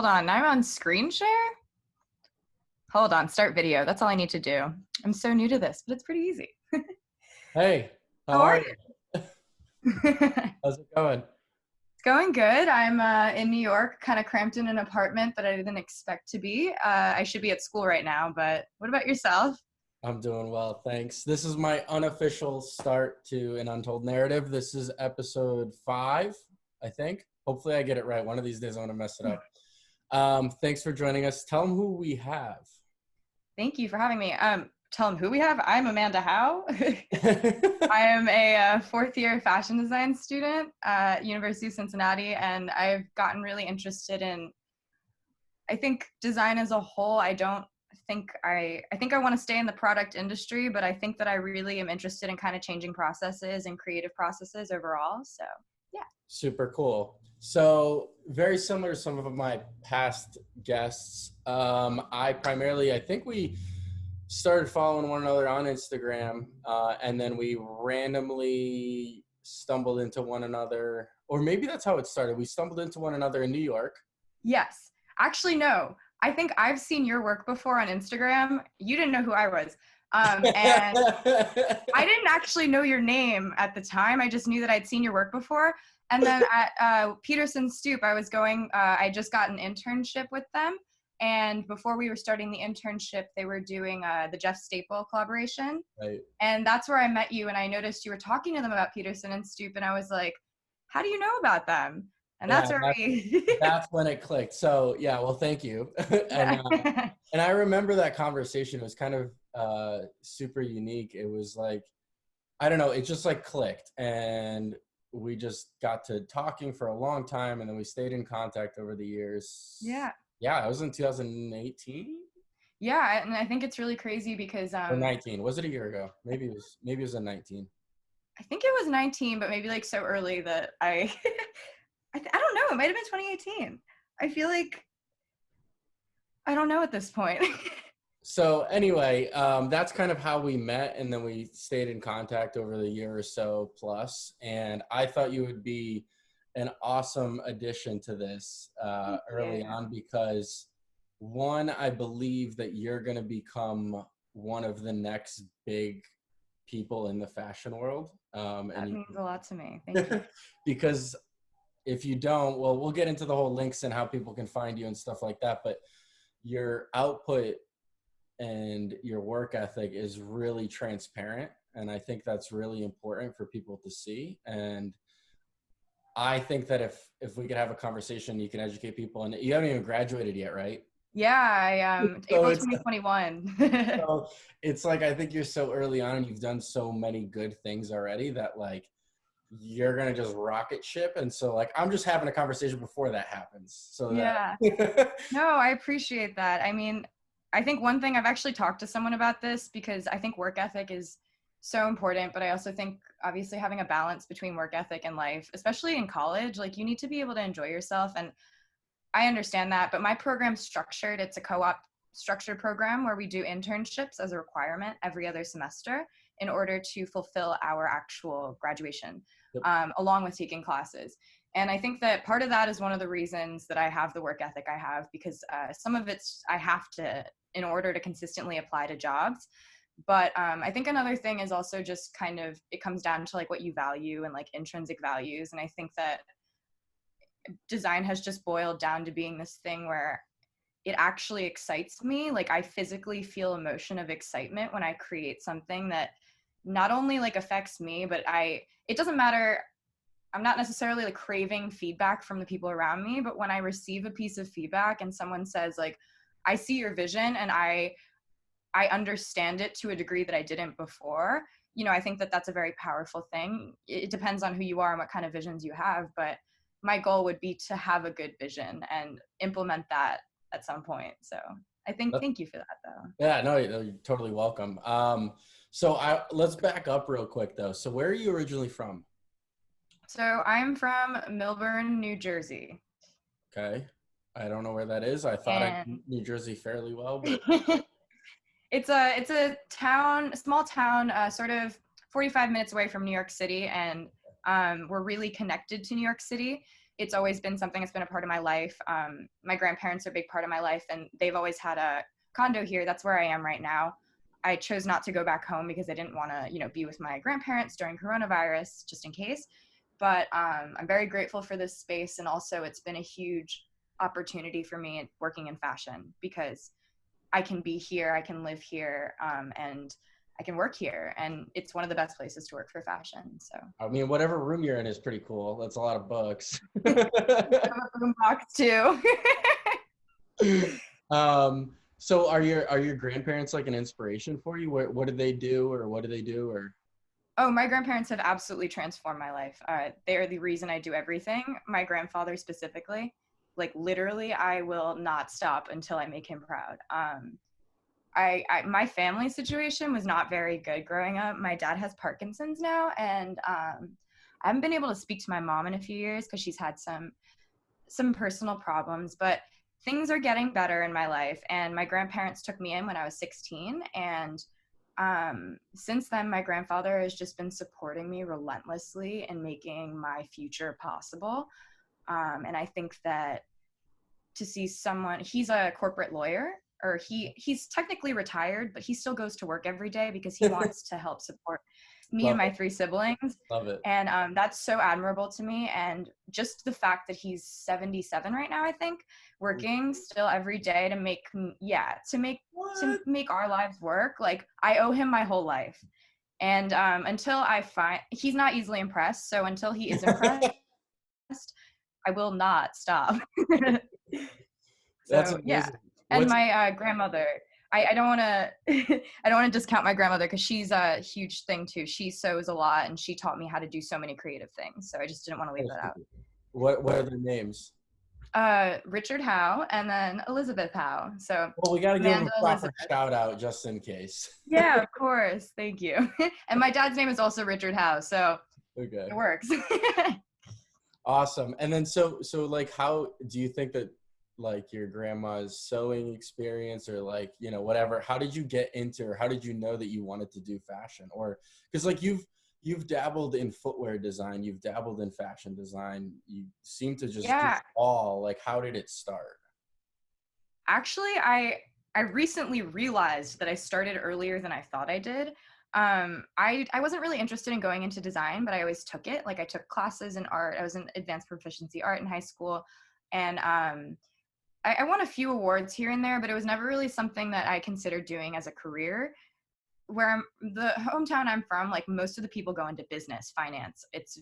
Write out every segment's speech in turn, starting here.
Hold on, I'm on screen share? Hold on, start video. That's all I need to do. I'm so new to this, but it's pretty easy. Hey, how How are are you? you? It's How's it going? going good. I'm in New York, kind of cramped in an apartment that I didn't expect to be. I should be at school right now, but what about yourself? I'm doing well, thanks. This is my unofficial start to an Untold narrative. This is episode 5, I think. Hopefully I get it right. One of these days I'm going to mess it up. Thanks for joining us. Tell them who we have. Thank you for having me. Tell them who we have. I'm Amanda Howe. I am a fourth year fashion design student at University of Cincinnati, and I've gotten really interested in, I think, design as a whole. I think I want to stay in the product industry, but I think that I really am interested in kind of changing processes and creative processes overall. So yeah. Super cool. So very similar to some of my past guests. I think we started following one another on Instagram, and then we randomly stumbled into one another, or maybe that's how it started. We stumbled into one another in New York. Yes. Actually, no. I think I've seen your work before on Instagram. You didn't know who I was. And I didn't actually know your name at the time. I just knew that I'd seen your work before. And then at Peterson Stoop, I just got an internship with them. And before we were starting the internship, they were doing the Jeff Staple collaboration. Right. And that's where I met you. And I noticed you were talking to them about Peterson and Stoop. And I was like, how do you know about them? And Yeah, that's where we... that's when it clicked. So yeah, well, thank you. and Yeah. and I remember that conversation. It was kind of super unique. It was like, I don't know, it just like clicked, and we just got to talking for a long time, and then we stayed in contact over the years. Yeah. Yeah, it was in 2018 Yeah, and I think it's really crazy because or 19. Was it a year ago? Maybe it was in 19. I think it was 19, but maybe like so early that I don't know. It might have been 2018. I feel like I don't know at this point. So anyway, that's kind of how we met, and then we stayed in contact over the year or so plus. And I thought you would be an awesome addition to this early on because, one, I believe that you're going to become one of the next big people in the fashion world. That means a lot to me. Thank you. Because if you don't, well, we'll get into the whole links and how people can find you and stuff like that. But your output and your work ethic is really transparent, and I think that's really important for people to see. And I think that if we could have a conversation, you can educate people. And you haven't even graduated yet, right? Yeah, I So April it's 2021. so it's like, I think you're so early on and you've done so many good things already that like you're gonna just rocket ship. And so like I'm just having a conversation before that happens, so Yeah. that No, I appreciate that. I mean, I think one thing, I've actually talked to someone about this because I think work ethic is so important, but I also think obviously having a balance between work ethic and life, especially in college, like you need to be able to enjoy yourself. And I understand that, but my program's structured. It's a co-op structured program where we do internships as a requirement every other semester in order to fulfill our actual graduation, Yep. along with taking classes. And I think that part of that is one of the reasons that I have the work ethic I have, because some of it's I have to in order to consistently apply to jobs. But I think another thing is also just kind of, it comes down to like what you value and like intrinsic values. And I think that design has just boiled down to being this thing where it actually excites me. Like I physically feel emotion of excitement when I create something that not only like affects me, but it doesn't matter. I'm not necessarily like craving feedback from the people around me, but when I receive a piece of feedback and someone says like, I see your vision and I understand it to a degree that I didn't before, you know, I think that that's a very powerful thing. It depends on who you are and what kind of visions you have, but my goal would be to have a good vision and implement that at some point. So I think, thank you for that though. Yeah, no, you're totally welcome. So let's back up real quick though. So where are you originally from? So I'm from Milburn, New Jersey. Okay. I don't know where that is. I thought I knew New Jersey fairly well, but it's a town, a small town, sort of 45 minutes away from New York City, and we're really connected to New York City. it's always been something that's been a part of my life. My grandparents are a big part of my life, and they've always had a condo here. That's where I am right now. I chose not to go back home because I didn't want to, be with my grandparents during coronavirus, just in case. But I'm very grateful for this space, and also it's been a huge opportunity for me working in fashion, because I can be here, I can live here, and I can work here, and it's one of the best places to work for fashion. So I mean, whatever room you're in is pretty cool. That's a lot of books. I have a boom box too. So are your grandparents like an inspiration for you? What did they do, or what do they do, or? Oh, my grandparents have absolutely transformed my life. They are the reason I do everything. My grandfather specifically, like literally, I will not stop until I make him proud. My family situation was not very good growing up. My dad has Parkinson's now, and I haven't been able to speak to my mom in a few years because she's had some personal problems, but things are getting better in my life. And my grandparents took me in when I was 16, and since then, my grandfather has just been supporting me relentlessly and making my future possible. And I think that to see someone, he's a corporate lawyer, or he's technically retired, but he still goes to work every day because he wants to help support me and my 3 siblings. Love it. And that's so admirable to me. And just the fact that he's 77 right now, I think, working still every day to make our lives work. Like, I owe him my whole life. And until I find, he's not easily impressed. So until he is impressed, I will not stop. That's So amazing. yeah. And my grandmother, I don't want to I don't want to discount my grandmother, because she's a huge thing too. She sews a lot, and she taught me how to do so many creative things. So I just didn't want to leave that out. What are their names? Richard Howe, and then Elizabeth Howe. So Well, we got to give them a proper Elizabeth. shout out just in case. Yeah, of course. Thank you. And my dad's name is also Richard Howe, so Okay. it works. Awesome. And then so like, how do you think that like your grandma's sewing experience, or like, whatever, how did you get into, or how did you know that you wanted to do fashion? Or because like you've dabbled in footwear design, you've dabbled in fashion design, you seem to just do it all. Like, how did it start? Actually, I recently realized that I started earlier than I thought I did. I wasn't really interested in going into design, but I always took it. Like, I took classes in art. I was in advanced proficiency art in high school, and I won a few awards here and there, but it was never really something that I considered doing as a career. The hometown I'm from, like, most of the people go into business, finance. It's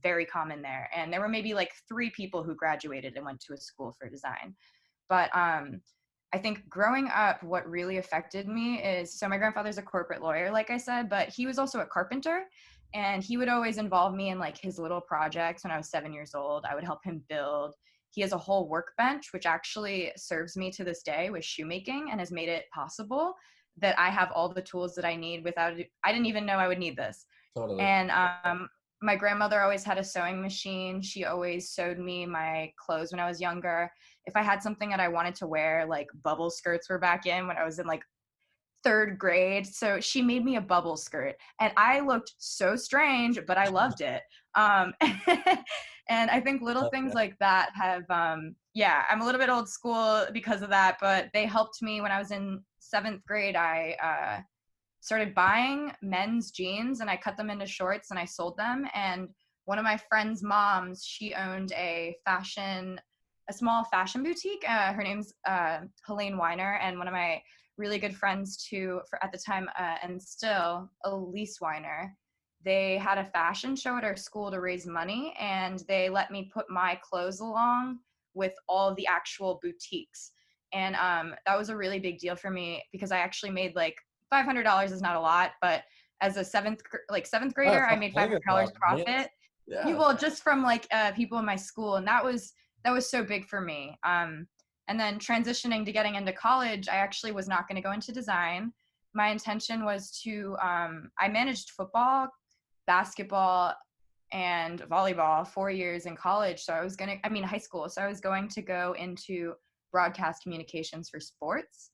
very common there. And there were maybe like 3 people who graduated and went to a school for design. But I think growing up, what really affected me is, so my grandfather's a corporate lawyer, like I said, but he was also a carpenter, and he would always involve me in like his little projects. When I was 7 years old, I would help him build. He has a whole workbench, which actually serves me to this day with shoemaking, and has made it possible that I have all the tools that I need without it. I didn't even know I would need this. Totally. And my grandmother always had a sewing machine. She always sewed me my clothes when I was younger. If I had something that I wanted to wear, like bubble skirts were back in when I was in like 3rd grade. So she made me a bubble skirt, and I looked so strange, but I loved it. And I think little things like that have, I'm a little bit old school because of that, but they helped me. When I was in 7th grade, I started buying men's jeans, and I cut them into shorts and I sold them. And one of my friend's moms, she owned a small fashion boutique. Her name's Helene Weiner, and one of my really good friends too, at the time, and still, Elise Weiner, they had a fashion show at our school to raise money, and they let me put my clothes along with all of the actual boutiques. And that was a really big deal for me, because I actually made like $500 is not a lot, but as a seventh grader, I made $500 profit. Yeah. Well, just from like people in my school, and that was so big for me. And then transitioning to getting into college, I actually was not going to go into design. My intention was to, I managed football, basketball, and volleyball 4 years in college. So high school. So I was going to go into broadcast communications for sports.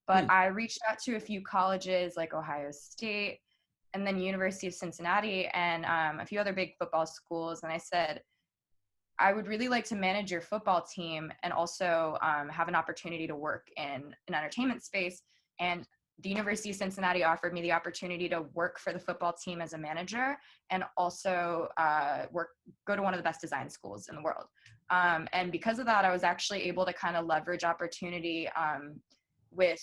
But I reached out to a few colleges like Ohio State, and then University of Cincinnati, and a few other big football schools. And I said, I would really like to manage your football team and also have an opportunity to work in an entertainment space. And the University of Cincinnati offered me the opportunity to work for the football team as a manager and also go to one of the best design schools in the world. And because of that, I was actually able to kind of leverage opportunity with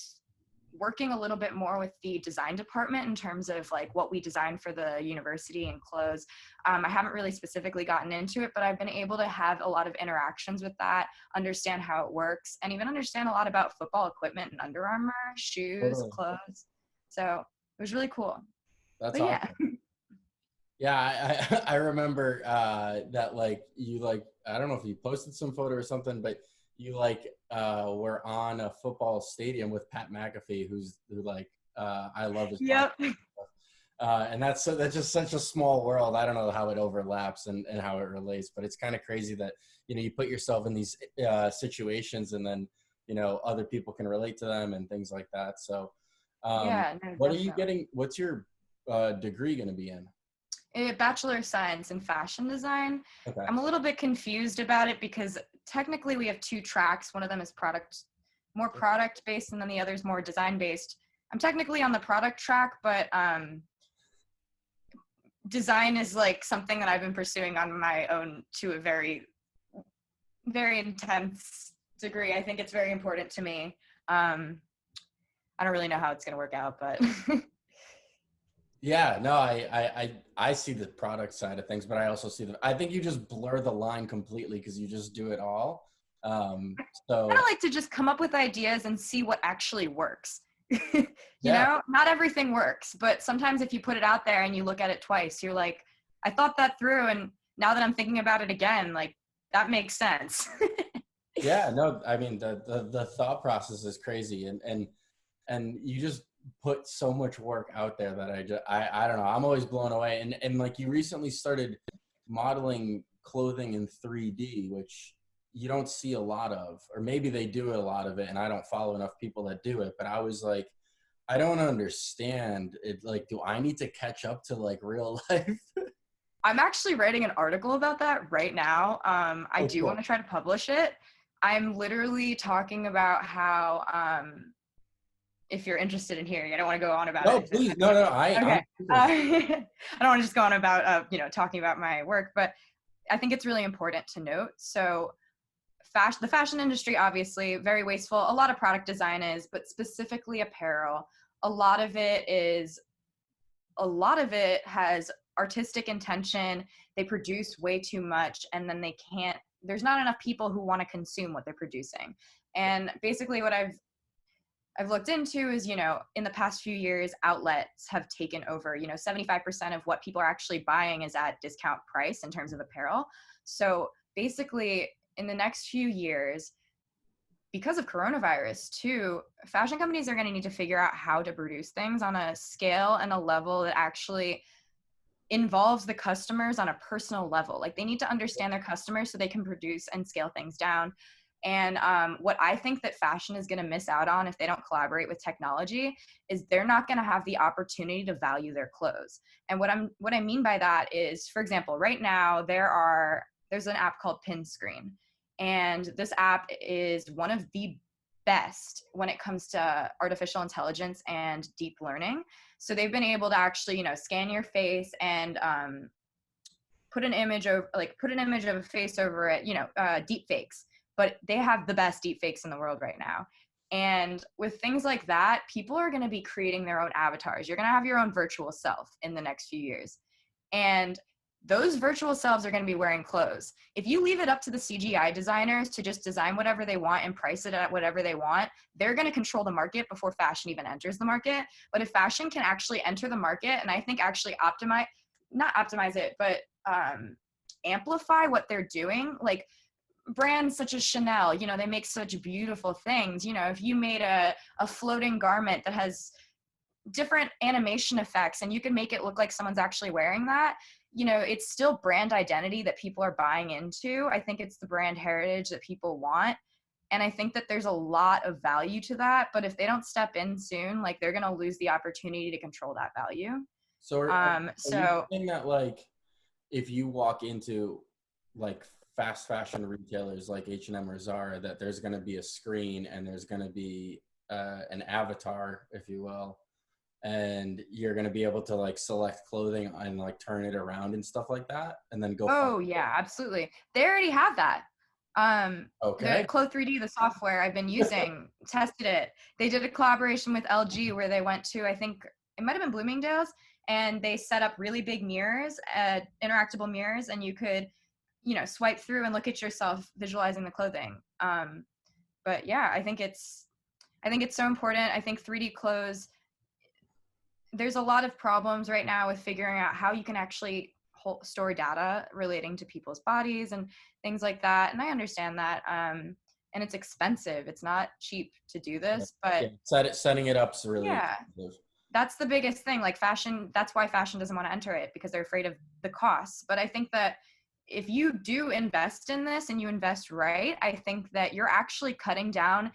working a little bit more with the design department in terms of like what we design for the university and clothes. I haven't really specifically gotten into it, but I've been able to have a lot of interactions with that, understand how it works, and even understand a lot about football equipment and Under Armour, shoes, Totally. clothes. So it was really cool. That's But yeah. awesome. Yeah, I remember that like you like I don't know if you posted some photo or something, but you like were on a football stadium with Pat McAfee, who like I love his podcast. Yep. And that's just such a small world. I don't know how it overlaps and how it relates, but it's kind of crazy that you put yourself in these situations and then other people can relate to them and things like that. So Yeah, no, what are you definitely. getting? What's your degree going to be in? A Bachelor of Science in Fashion Design. Okay. I'm a little bit confused about it because technically we have two tracks. One of them is more product based, and then the other is more design based. I'm technically on the product track, but design is like something that I've been pursuing on my own to a very, very intense degree. I think it's very important to me. I don't really know how it's going to work out, but Yeah, no, I see the product side of things, but I also see I think you just blur the line completely because you just do it all. I kind of like to just come up with ideas and see what actually works. Yeah, Not everything works, but sometimes if you put it out there and you look at it twice, you're like, I thought that through. And now that I'm thinking about it again, like that makes sense. yeah, no, I mean the thought process is crazy, and you just put so much work out there that I don't know, I'm always blown away. And like you recently started modeling clothing in 3D, which you don't see a lot of, or maybe they do a lot of it, and I don't follow enough people that do it. But I was like, I don't understand it. Like, do I need to catch up to like real life? I'm actually writing an article about that right now. I Oh, do want cool. to try to publish it. I'm literally talking about how, if you're interested in hearing, I don't want to go on about No, it. please, no, no, I'm Okay. super. I don't want to just go on about, talking about my work, but I think it's really important to note. So the fashion industry, obviously very wasteful. A lot of product design is, but specifically apparel, a lot of it has artistic intention. They produce way too much, and then there's not enough people who want to consume what they're producing. And basically what I've looked into is, in the past few years, outlets have taken over. 75% of what people are actually buying is at discount price in terms of apparel. So basically, in the next few years, because of coronavirus too, fashion companies are going to need to figure out how to produce things on a scale and a level that actually involves the customers on a personal level. Like they need to understand their customers so they can produce and scale things down. And what I think that fashion is going to miss out on if they don't collaborate with technology is they're not going to have the opportunity to value their clothes. And what I mean by that is, for example, right now there's an app called Pinscreen, and this app is one of the best when it comes to artificial intelligence and deep learning. So they've been able to actually, scan your face and put an image of a face over it, deep fakes. But they have the best deep fakes in the world right now. And with things like that, people are going to be creating their own avatars. You're going to have your own virtual self in the next few years. And those virtual selves are going to be wearing clothes. If you leave it up to the CGI designers to just design whatever they want and price it at whatever they want, they're going to control the market before fashion even enters the market. But if fashion can actually enter the market, and I think actually not optimize it, but amplify what they're doing, like brands such as Chanel, they make such beautiful things. If you made a floating garment that has different animation effects and you can make it look like someone's actually wearing that, it's still brand identity that people are buying into. I think it's the brand heritage that people want. And I think that there's a lot of value to that. But if they don't step in soon, like they're going to lose the opportunity to control that value. So are you So saying that like if you walk into like fast fashion retailers like H&M or Zara that there's going to be a screen and there's going to be an avatar, if you will, and you're going to be able to like select clothing and like turn it around and stuff like that, and then go Oh find. yeah, absolutely. They already have that. The Okay. Clo 3D, the software I've been using, tested it. They did a collaboration with LG where they went to, I think it might have been Bloomingdale's, and they set up really big mirrors, interactable mirrors, and you could, swipe through and look at yourself visualizing the clothing. But yeah, I think it's so important. I think 3D clothes, there's a lot of problems right now with figuring out how you can actually store data relating to people's bodies and things like that. And I understand that. And it's expensive. It's not cheap to do Yeah, this, yeah. but Setting it up is really yeah, expensive. that's the biggest thing. Like fashion, that's why fashion doesn't want to enter it, because they're afraid of the costs. But I think that if you do invest in this and you invest right, I think that you're actually cutting down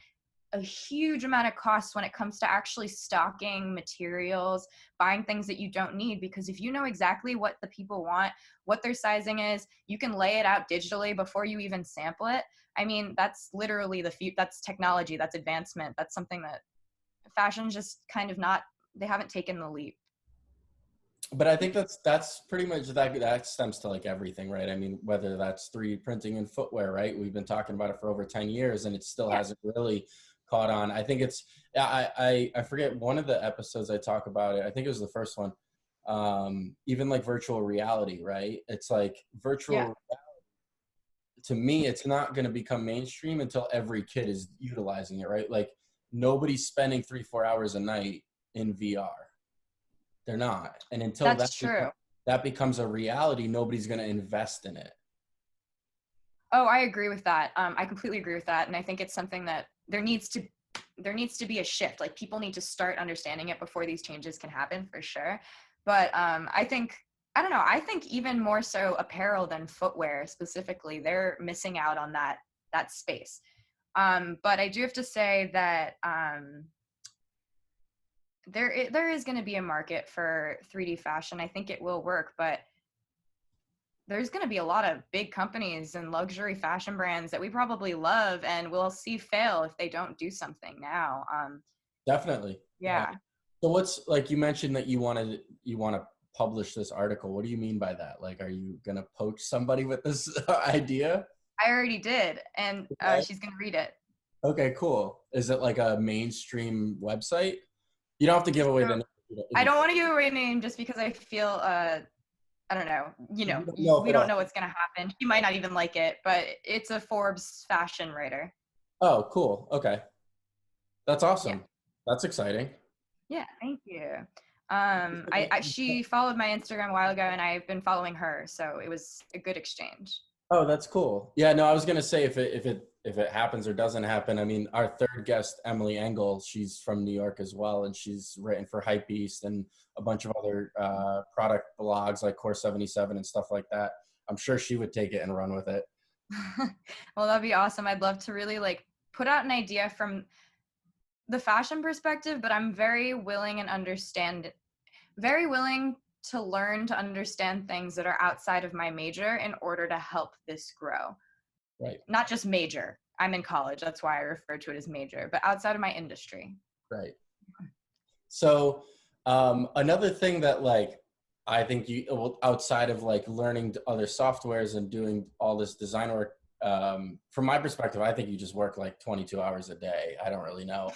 a huge amount of costs when it comes to actually stocking materials, buying things that you don't need, because if you know exactly what the people want, what their sizing is, you can lay it out digitally before you even sample it. I mean, that's literally that's technology, that's advancement. That's something that fashion's just kind of not, they haven't taken the leap. But I think that's pretty much that stems to like everything, right? I mean, whether that's 3D printing in footwear, right? We've been talking about it for over 10 years and it still Yeah. hasn't really caught on. I think it's I forget one of the episodes I talk about it. I think it was the first one. Even like virtual reality, right? It's like Yeah. to me, it's not going to become mainstream until every kid is utilizing it, right? Like nobody's spending 3-4 hours a night in VR. They're not. And until That's true. that becomes a reality, nobody's going to invest in it. Oh, I agree with that. I completely agree with that. And I think it's something that there needs to be a shift. Like people need to start understanding it before these changes can happen, for sure. But I don't know, I think even more so apparel than footwear specifically, they're missing out on that space. But I do have to say that there is going to be a market for 3D fashion. I think it will work, but there's going to be a lot of big companies and luxury fashion brands that we probably love and we'll see fail if they don't do something now. Definitely. Yeah. Yeah, So what's like you mentioned that you want to publish this article. What do you mean by that? Like, are you going to poach somebody with this idea? I already did, and Okay. she's going to read it. Okay, cool. Is it like a mainstream website? You don't have to give away the So name if I you don't want to give away a name just because I feel, I don't know, don't know if we it'll. don't know what's going to happen. She might not even like it, but it's a Forbes fashion writer. Oh, cool. Okay. That's Yeah. awesome. That's exciting. Yeah, thank you. She followed my Instagram a while ago, and I've been following her, so it was a good exchange. Oh, that's cool. Yeah, no, I was gonna say if it happens or doesn't happen. I mean, our third guest, Emily Engel, she's from New York as well, and she's written for Hypebeast and a bunch of other product blogs like Core 77 and stuff like that. I'm sure she would take it and run with it. Well, that'd be awesome. I'd love to really like put out an idea from the fashion perspective, but I'm very willing to learn to understand things that are outside of my major in order to help this grow. Right, Not just major. I'm in college. That's why I refer to it as major, but outside of my industry. right. So another thing that like I think well, outside of like learning other softwares and doing all this design work, from my perspective, I think you just work like 22 hours a day. I don't really know,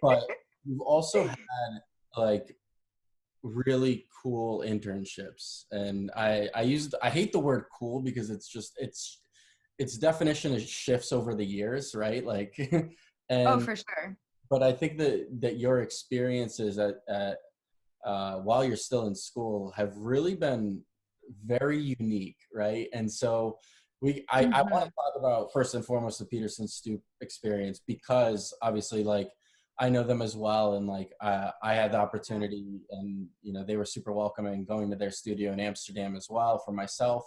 but you've also had like really cool internships, and I hate the word cool because its definition is shifts over the years, right? Like, Oh, and for sure. but I think that your experiences at while you're still in school have really been very unique, right? And so I want Hmm. to talk about first and foremost the Peterson Stoop experience because obviously like I know them as well, and like I had the opportunity, and you know they were super welcoming going to their studio in Amsterdam as well for myself,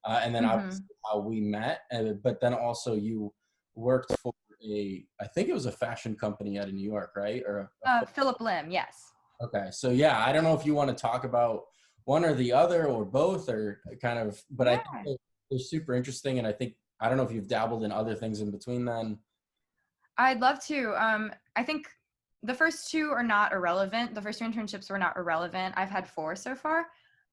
and then Hmm. obviously how we met, but then also you worked for I think it was a fashion company out of New York, right? Or Philip Lim, yes. okay, so yeah, I don't know if you want to talk about one or the other or both or kind of, but I think Yeah. they're super interesting, and I think I don't know if you've dabbled in other things in between then. I'd love to. I think the first two are not irrelevant. The first two internships were not irrelevant. I've had 4 so far.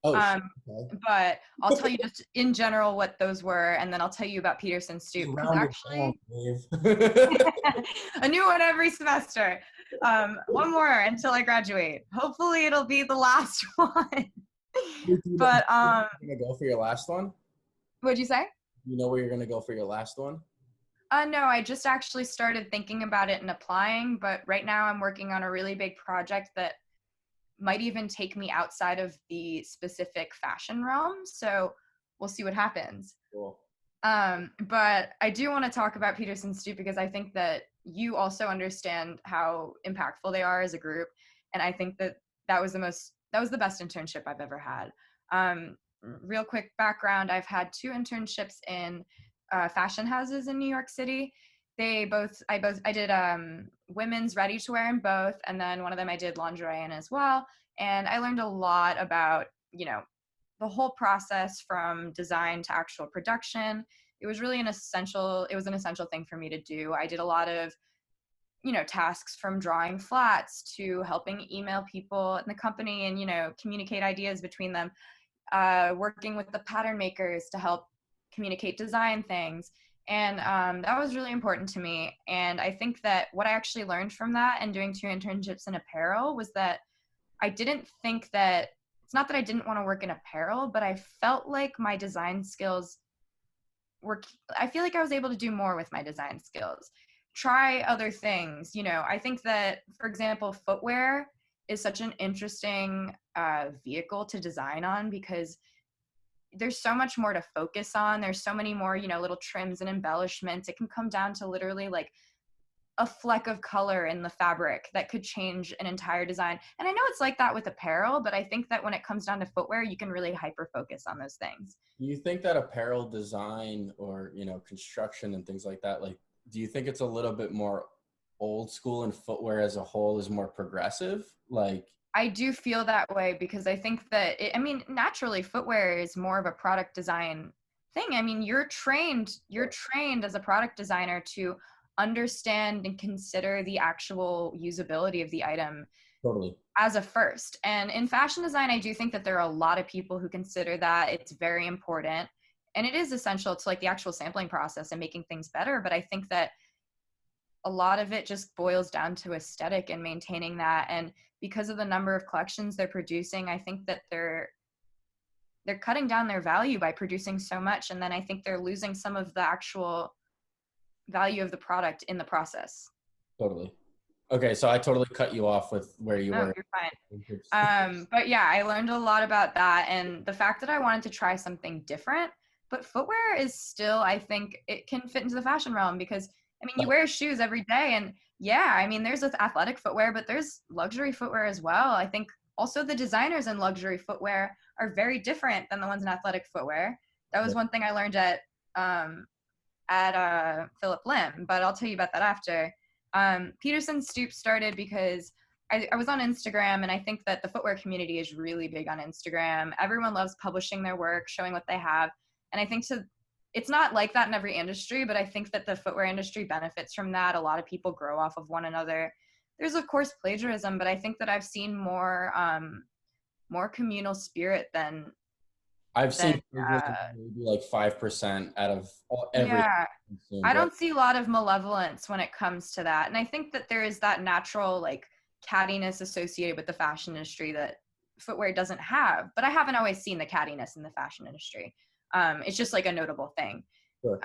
Oh, shit. Um, Okay. but I'll tell you just in general what those were, and then I'll tell you about Peterson Just Stoop, because round it down, actually Dave. a new one every semester. One more until I graduate. Hopefully it'll be the last one. But You're gonna go for your last one? what'd you say? You know where you're gonna go for your last one? No, I just actually started thinking about it and applying, but right now I'm working on a really big project that might even take me outside of the specific fashion realm. So we'll see what happens. Cool. But I do want to talk about Peterson Stoop because I think that you also understand how impactful they are as a group. And I think that that was the best internship I've ever had. Real quick background, I've had 2 internships in fashion houses in New York City. I did women's ready to wear in both, and then one of them I did lingerie in as well. And I learned a lot about, the whole process from design to actual production. It was really an essential thing for me to do. I did a lot of, tasks from drawing flats to helping email people in the company and, communicate ideas between them, working with the pattern makers to help communicate design things. And that was really important to me. And I think that what I actually learned from that and doing 2 internships in apparel was that I didn't think that, it's not that I didn't want to work in apparel, but I felt like my design skills I feel like I was able to do more with my design skills, try other things. I think that, for example, footwear is such an interesting vehicle to design on because there's so much more to focus on. There's so many more, little trims and embellishments. It can come down to literally like a fleck of color in the fabric that could change an entire design. And I know it's like that with apparel, but I think that when it comes down to footwear, you can really hyper focus on those things. Do you think that apparel design or, construction and things like that, like, do you think it's a little bit more old school and footwear as a whole is more progressive? Like, I do feel that way because I think that naturally footwear is more of a product design thing. You're trained as a product designer to understand and consider the actual usability of the item totally. as a first. And in fashion design, I do think that there are a lot of people who consider that it's very important and it is essential to like the actual sampling process and making things better. But I think that a lot of it just boils down to aesthetic and maintaining that. And because of the number of collections they're producing, I think that they're cutting down their value by producing so much. And then I think they're losing some of the actual value of the product in the process. Totally. Okay, so I totally cut you off with where you were. You're fine. But yeah, I learned a lot about that and the fact that I wanted to try something different. But footwear is still, I think, it can fit into the fashion realm because, you wear shoes every day. And yeah, there's athletic footwear, but there's luxury footwear as well. I think also the designers in luxury footwear are very different than the ones in athletic footwear. That was one thing I learned at Philip Lim, but I'll tell you about that after. Peterson Stoop started because I was on Instagram, and I think that the footwear community is really big on Instagram. Everyone loves publishing their work, showing what they have. And I think it's not like that in every industry, but I think that the footwear industry benefits from that. A lot of people grow off of one another. There's of course plagiarism, but I think that I've seen more communal spirit than I've seen maybe like 5% out of every. Yeah, I don't see a lot of malevolence when it comes to that. And I think that there is that natural like cattiness associated with the fashion industry that footwear doesn't have, but I haven't always seen the cattiness in the fashion industry. It's just like a notable thing. Sure.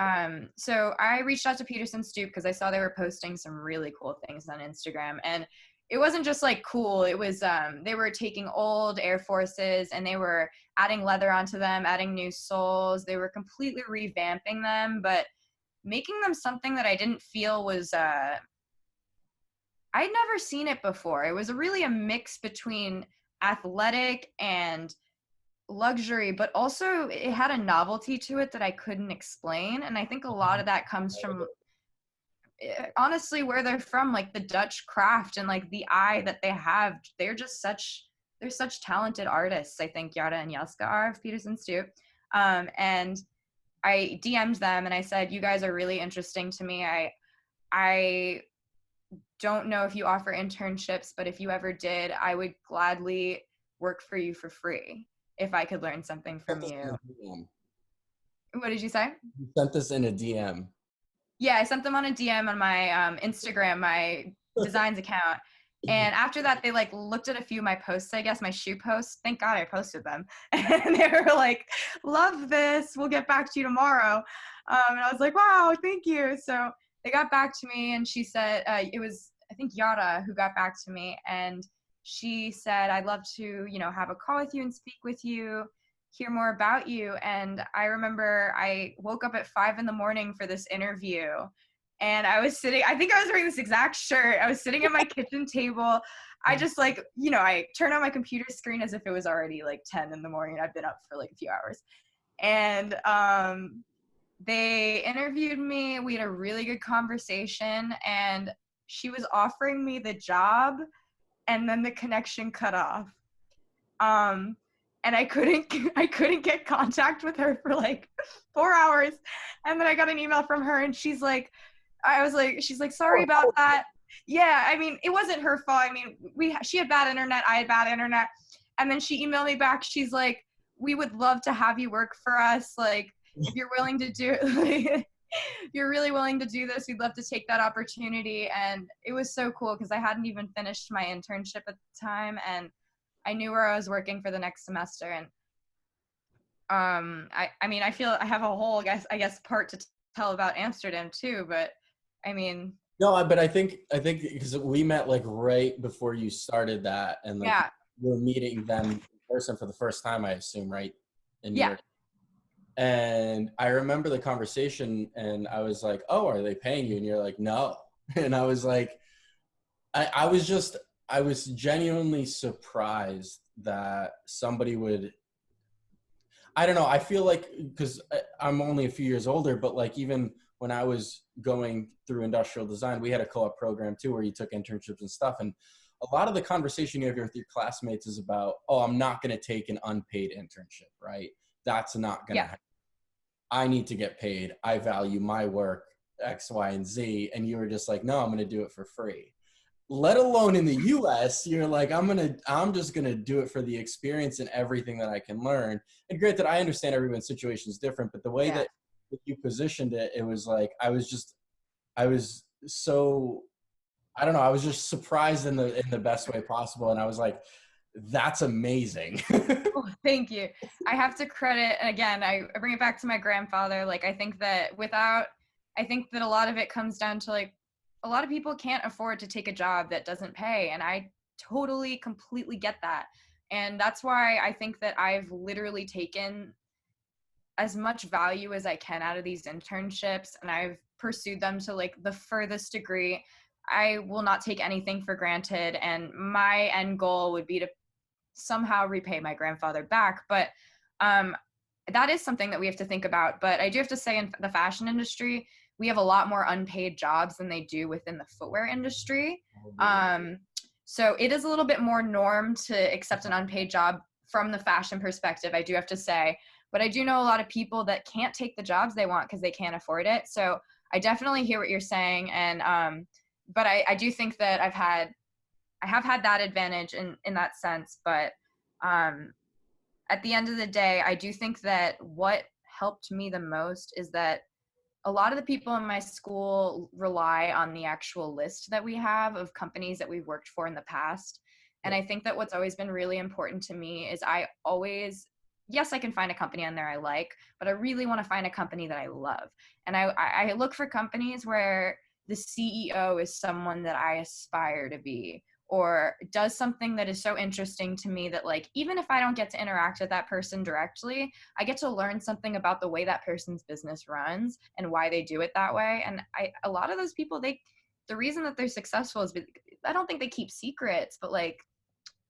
So I reached out to Peterson Stoop because I saw they were posting some really cool things on Instagram, and it wasn't just like cool. It was, they were taking old Air Forces and they were adding leather onto them, adding new soles. They were completely revamping them, but making them something that I didn't feel was, I'd never seen it before. It was really a mix between athletic and luxury, but also it had a novelty to it that I couldn't explain. And I think a lot of that comes from honestly where they're from, like the Dutch craft and like the eye that they have. They're such talented artists. I think Yara and Jelska are of Peterson Stoop. And I DM'd them and I said, you guys are really interesting to me. I don't know if you offer internships, but if you ever did, I would gladly work for you for free if I could learn something from you. What did you say? You sent this in a DM. Yeah, I sent them on a DM on my Instagram, my designs account. And after that, they like looked at a few of my posts, I guess, my shoe posts. Thank God I posted them. And they were like, love this. We'll get back to you tomorrow. And I was like, wow, thank you. So they got back to me and she said, it was, I think, Yara who got back to me. And she said, I'd love to, have a call with you and speak with you, hear more about you. And I remember I woke up at 5 a.m. for this interview. And I was sitting, I think I was wearing this exact shirt. I was sitting at my kitchen table. I just I turned on my computer screen as if it was already like 10 in the morning. I've been up for like a few hours. And they interviewed me. We had a really good conversation. And she was offering me the job. And then the connection cut off. And I couldn't get contact with her for like 4 hours. And then I got an email from her and she's like, sorry about that. Yeah, I mean, it wasn't her fault. I mean, she had bad internet, I had bad internet. And then she emailed me back. She's like, we would love to have you work for us. Like, if you're willing to do if you're really willing to do this, we'd love to take that opportunity. And it was so cool because I hadn't even finished my internship at the time. And I knew where I was working for the next semester. And I mean, I feel I have a whole, I guess part to tell about Amsterdam too, but I mean. No, but I think because we met like right before you started that, and like Yeah. you're meeting them in person for the first time, I assume, right? In New Yeah. York. And I remember the conversation and I was like, oh, are they paying you? And you're like, no. And I was like, I was genuinely surprised that somebody would, I don't know. I feel like, because I'm only a few years older, but like even when I was going through industrial design, we had a co-op program too, where you took internships and stuff. And a lot of the conversation you have with your classmates is about, oh, I'm not going to take an unpaid internship, right? That's not going to happen. I need to get paid. I value my work, X, Y, and Z. And you were just like, no, I'm going to do it for free. Let alone in the US, you're like, I'm just going to do it for the experience and everything that I can learn. And granted, I understand everyone's situation is different, but the way that you positioned it, it was like, I was just surprised in the best way possible. And I was like, that's amazing. Oh, thank you. I have to credit, and again, I bring it back to my grandfather. Like, I think that a lot of it comes down to like, a lot of people can't afford to take a job that doesn't pay. And I totally, completely get that. And that's why I think that I've literally taken as much value as I can out of these internships, and I've pursued them to like the furthest degree. I will not take anything for granted. And my end goal would be to somehow repay my grandfather back. But that is something that we have to think about. But I do have to say, in the fashion industry, we have a lot more unpaid jobs than they do within the footwear industry. So it is a little bit more norm to accept an unpaid job from the fashion perspective, I do have to say. But I do know a lot of people that can't take the jobs they want because they can't afford it. So I definitely hear what you're saying. And but I do think that I have had that advantage in that sense. But at the end of the day, I do think that what helped me the most is that a lot of the people in my school rely on the actual list that we have of companies that we've worked for in the past. And I think that what's always been really important to me is yes, I can find a company on there I like, but I really want to find a company that I love. And I look for companies where the CEO is someone that I aspire to be, or does something that is so interesting to me that, like, even if I don't get to interact with that person directly, I get to learn something about the way that person's business runs and why they do it that way. And a lot of those people, the reason that they're successful is, I don't think they keep secrets, but like,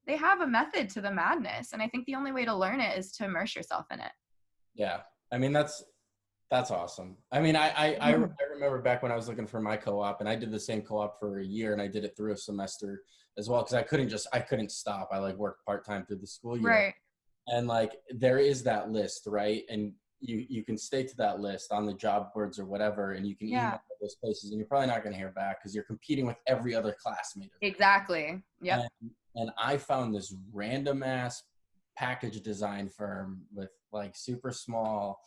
they have a method to the madness. And I think the only way to learn it is to immerse yourself in it. Yeah. I mean, that's awesome. I mean, I remember back when I was looking for my co-op, and I did the same co-op for a year, and I did it through a semester as well, because I couldn't stop. I like worked part-time through the school year. Right. And like, there is that list, right? And you can stay to that list on the job boards or whatever, and you can Yeah. email those places, and you're probably not going to hear back because you're competing with every other classmate. Exactly. Yep. And I found this random ass package design firm with like super small,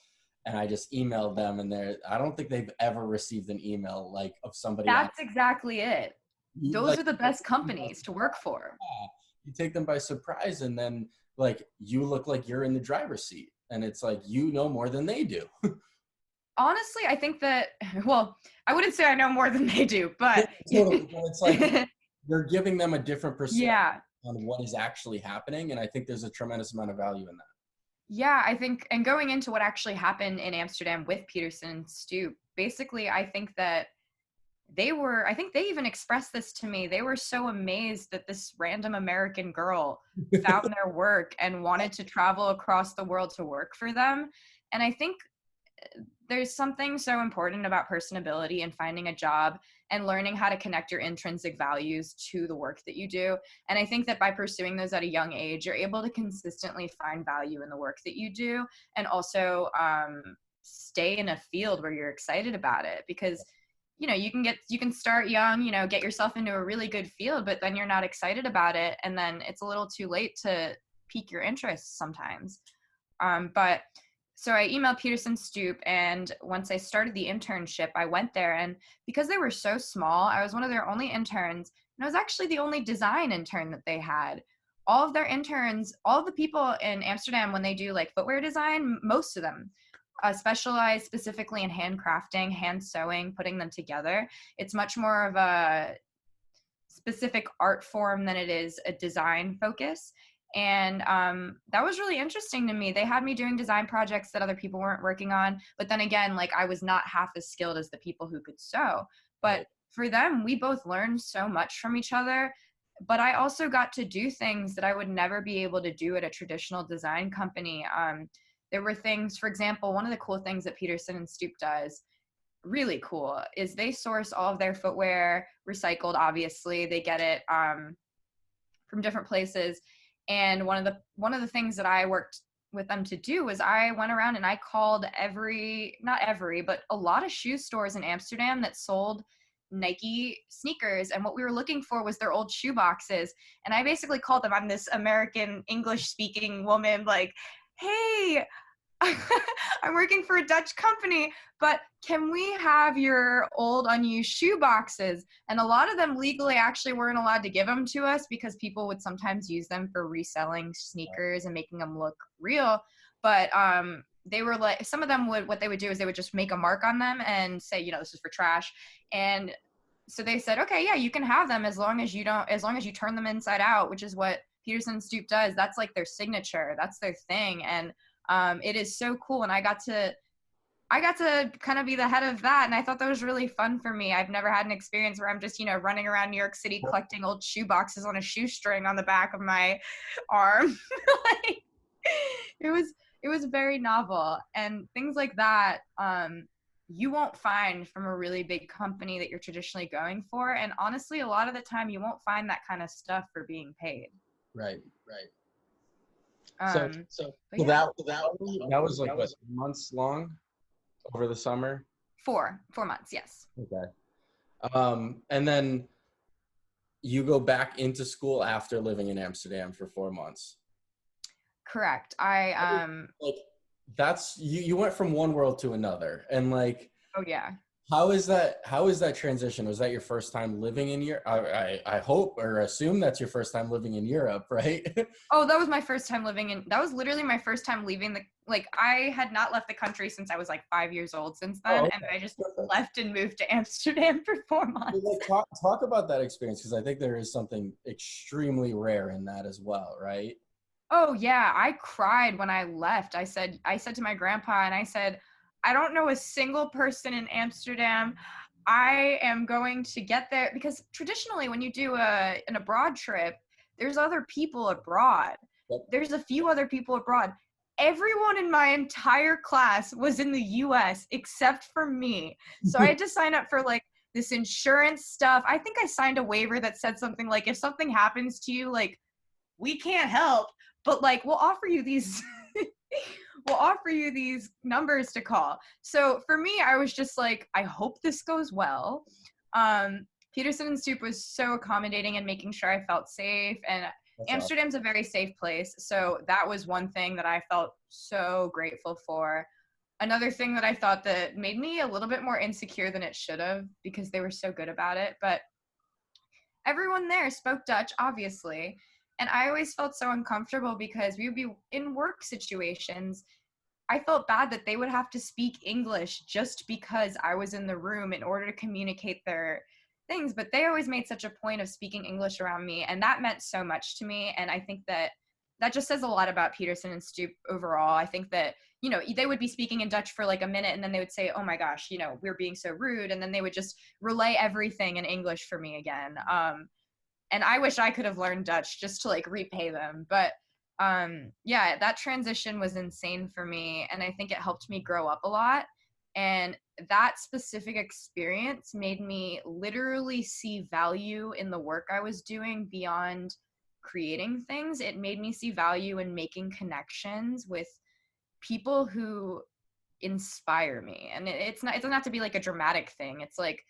and I just emailed them, and I don't think they've ever received an email like of somebody on. That's exactly it. Those Like, are the best companies to work for. you take them by surprise, and then like you look like you're in the driver's seat, and it's like you know more than they do. Honestly, I think that, well, I wouldn't say I know more than they do, but Totally. But it's like you're giving them a different perspective yeah. on what is actually happening, and I think there's a tremendous amount of value in that. Yeah, I think, and going into what actually happened in Amsterdam with Peterson and Stoop, basically, I think that I think they even expressed this to me. They were so amazed that this random American girl found their work and wanted to travel across the world to work for them. And I think there's something so important about personability and finding a job and learning how to connect your intrinsic values to the work that you do. And I think that by pursuing those at a young age, you're able to consistently find value in the work that you do, and also stay in a field where you're excited about it. Because you can start young, get yourself into a really good field, but then you're not excited about it, and then it's a little too late to pique your interest sometimes. But so I emailed Peterson Stoop, and once I started the internship, I went there, and because they were so small, I was one of their only interns, and I was actually the only design intern that they had. All of their interns, all of the people in Amsterdam, when they do like footwear design, most of them specialize specifically in handcrafting, hand sewing, putting them together. It's much more of a specific art form than it is a design focus. And that was really interesting to me. They had me doing design projects that other people weren't working on. But then again, like I was not half as skilled as the people who could sew. But for them, we both learned so much from each other. But I also got to do things that I would never be able to do at a traditional design company. There were things, for example, one of the cool things that Peterson and Stoop does, really cool, is they source all of their footwear recycled. Obviously, they get it from different places. And one of the things that I worked with them to do was I went around and I called not every, but a lot of shoe stores in Amsterdam that sold Nike sneakers. And what we were looking for was their old shoe boxes. And I basically called them. I'm this American English speaking woman, like, hey, I'm working for a Dutch company, but can we have your old unused shoe boxes? And a lot of them legally actually weren't allowed to give them to us because people would sometimes use them for reselling sneakers and making them look real. But they were like, some of them what they would do is they would just make a mark on them and say, this is for trash. And so they said, okay, yeah, you can have them as long as you turn them inside out, which is what Peterson Stoop does. That's like their signature. That's their thing. And it is so cool. And I got to kind of be the head of that. And I thought that was really fun for me. I've never had an experience where I'm just, running around New York City collecting old shoe boxes on a shoestring on the back of my arm. Like, it was very novel, and things like that, you won't find from a really big company that you're traditionally going for. And honestly, a lot of the time you won't find that kind of stuff for being paid. Right. Yeah. That was like what, months long over the summer? 4 months, yes. Okay. And then you go back into school after living in Amsterdam for 4 months. Correct. Like that's you went from one world to another, and like, oh yeah. How is that transition? Was that your first time living in Europe? I hope or assume that's your first time living in Europe, right? Oh, that was my first time that was literally my first time leaving I had not left the country since I was like 5 years old since then. Oh, okay. And I just left and moved to Amsterdam for 4 months. Talk about that experience, because I think there is something extremely rare in that as well, right? Oh yeah, I cried when I left. I said to my grandpa, and I said, I don't know a single person in Amsterdam. I am going to get there, because traditionally when you do an abroad trip, there's other people abroad. Yep. There's a few other people abroad. Everyone in my entire class was in the US except for me. So I had to sign up for like this insurance stuff. I think I signed a waiver that said something like, if something happens to you, like, we can't help, but like, we'll offer you these will offer you these numbers to call. So for me, I was just like, I hope this goes well. Peterson and Stoop was so accommodating and making sure I felt safe. And That's Amsterdam's a very safe place. So that was one thing that I felt so grateful for. Another thing that I thought that made me a little bit more insecure than it should have, because they were so good about it. But everyone there spoke Dutch, obviously. And I always felt so uncomfortable because we would be in work situations. I felt bad that they would have to speak English just because I was in the room in order to communicate their things. But they always made such a point of speaking English around me. And that meant so much to me. And I think that that just says a lot about Peterson and Stoop overall. I think that, you know, they would be speaking in Dutch for like a minute and then they would say, oh my gosh, you know, we're being so rude. And then they would just relay everything in English for me again. And I wish I could have learned Dutch just to like repay them. But yeah, that transition was insane for me. And I think it helped me grow up a lot. And that specific experience made me literally see value in the work I was doing beyond creating things. It made me see value in making connections with people who inspire me. And it doesn't have to be like a dramatic thing. It's like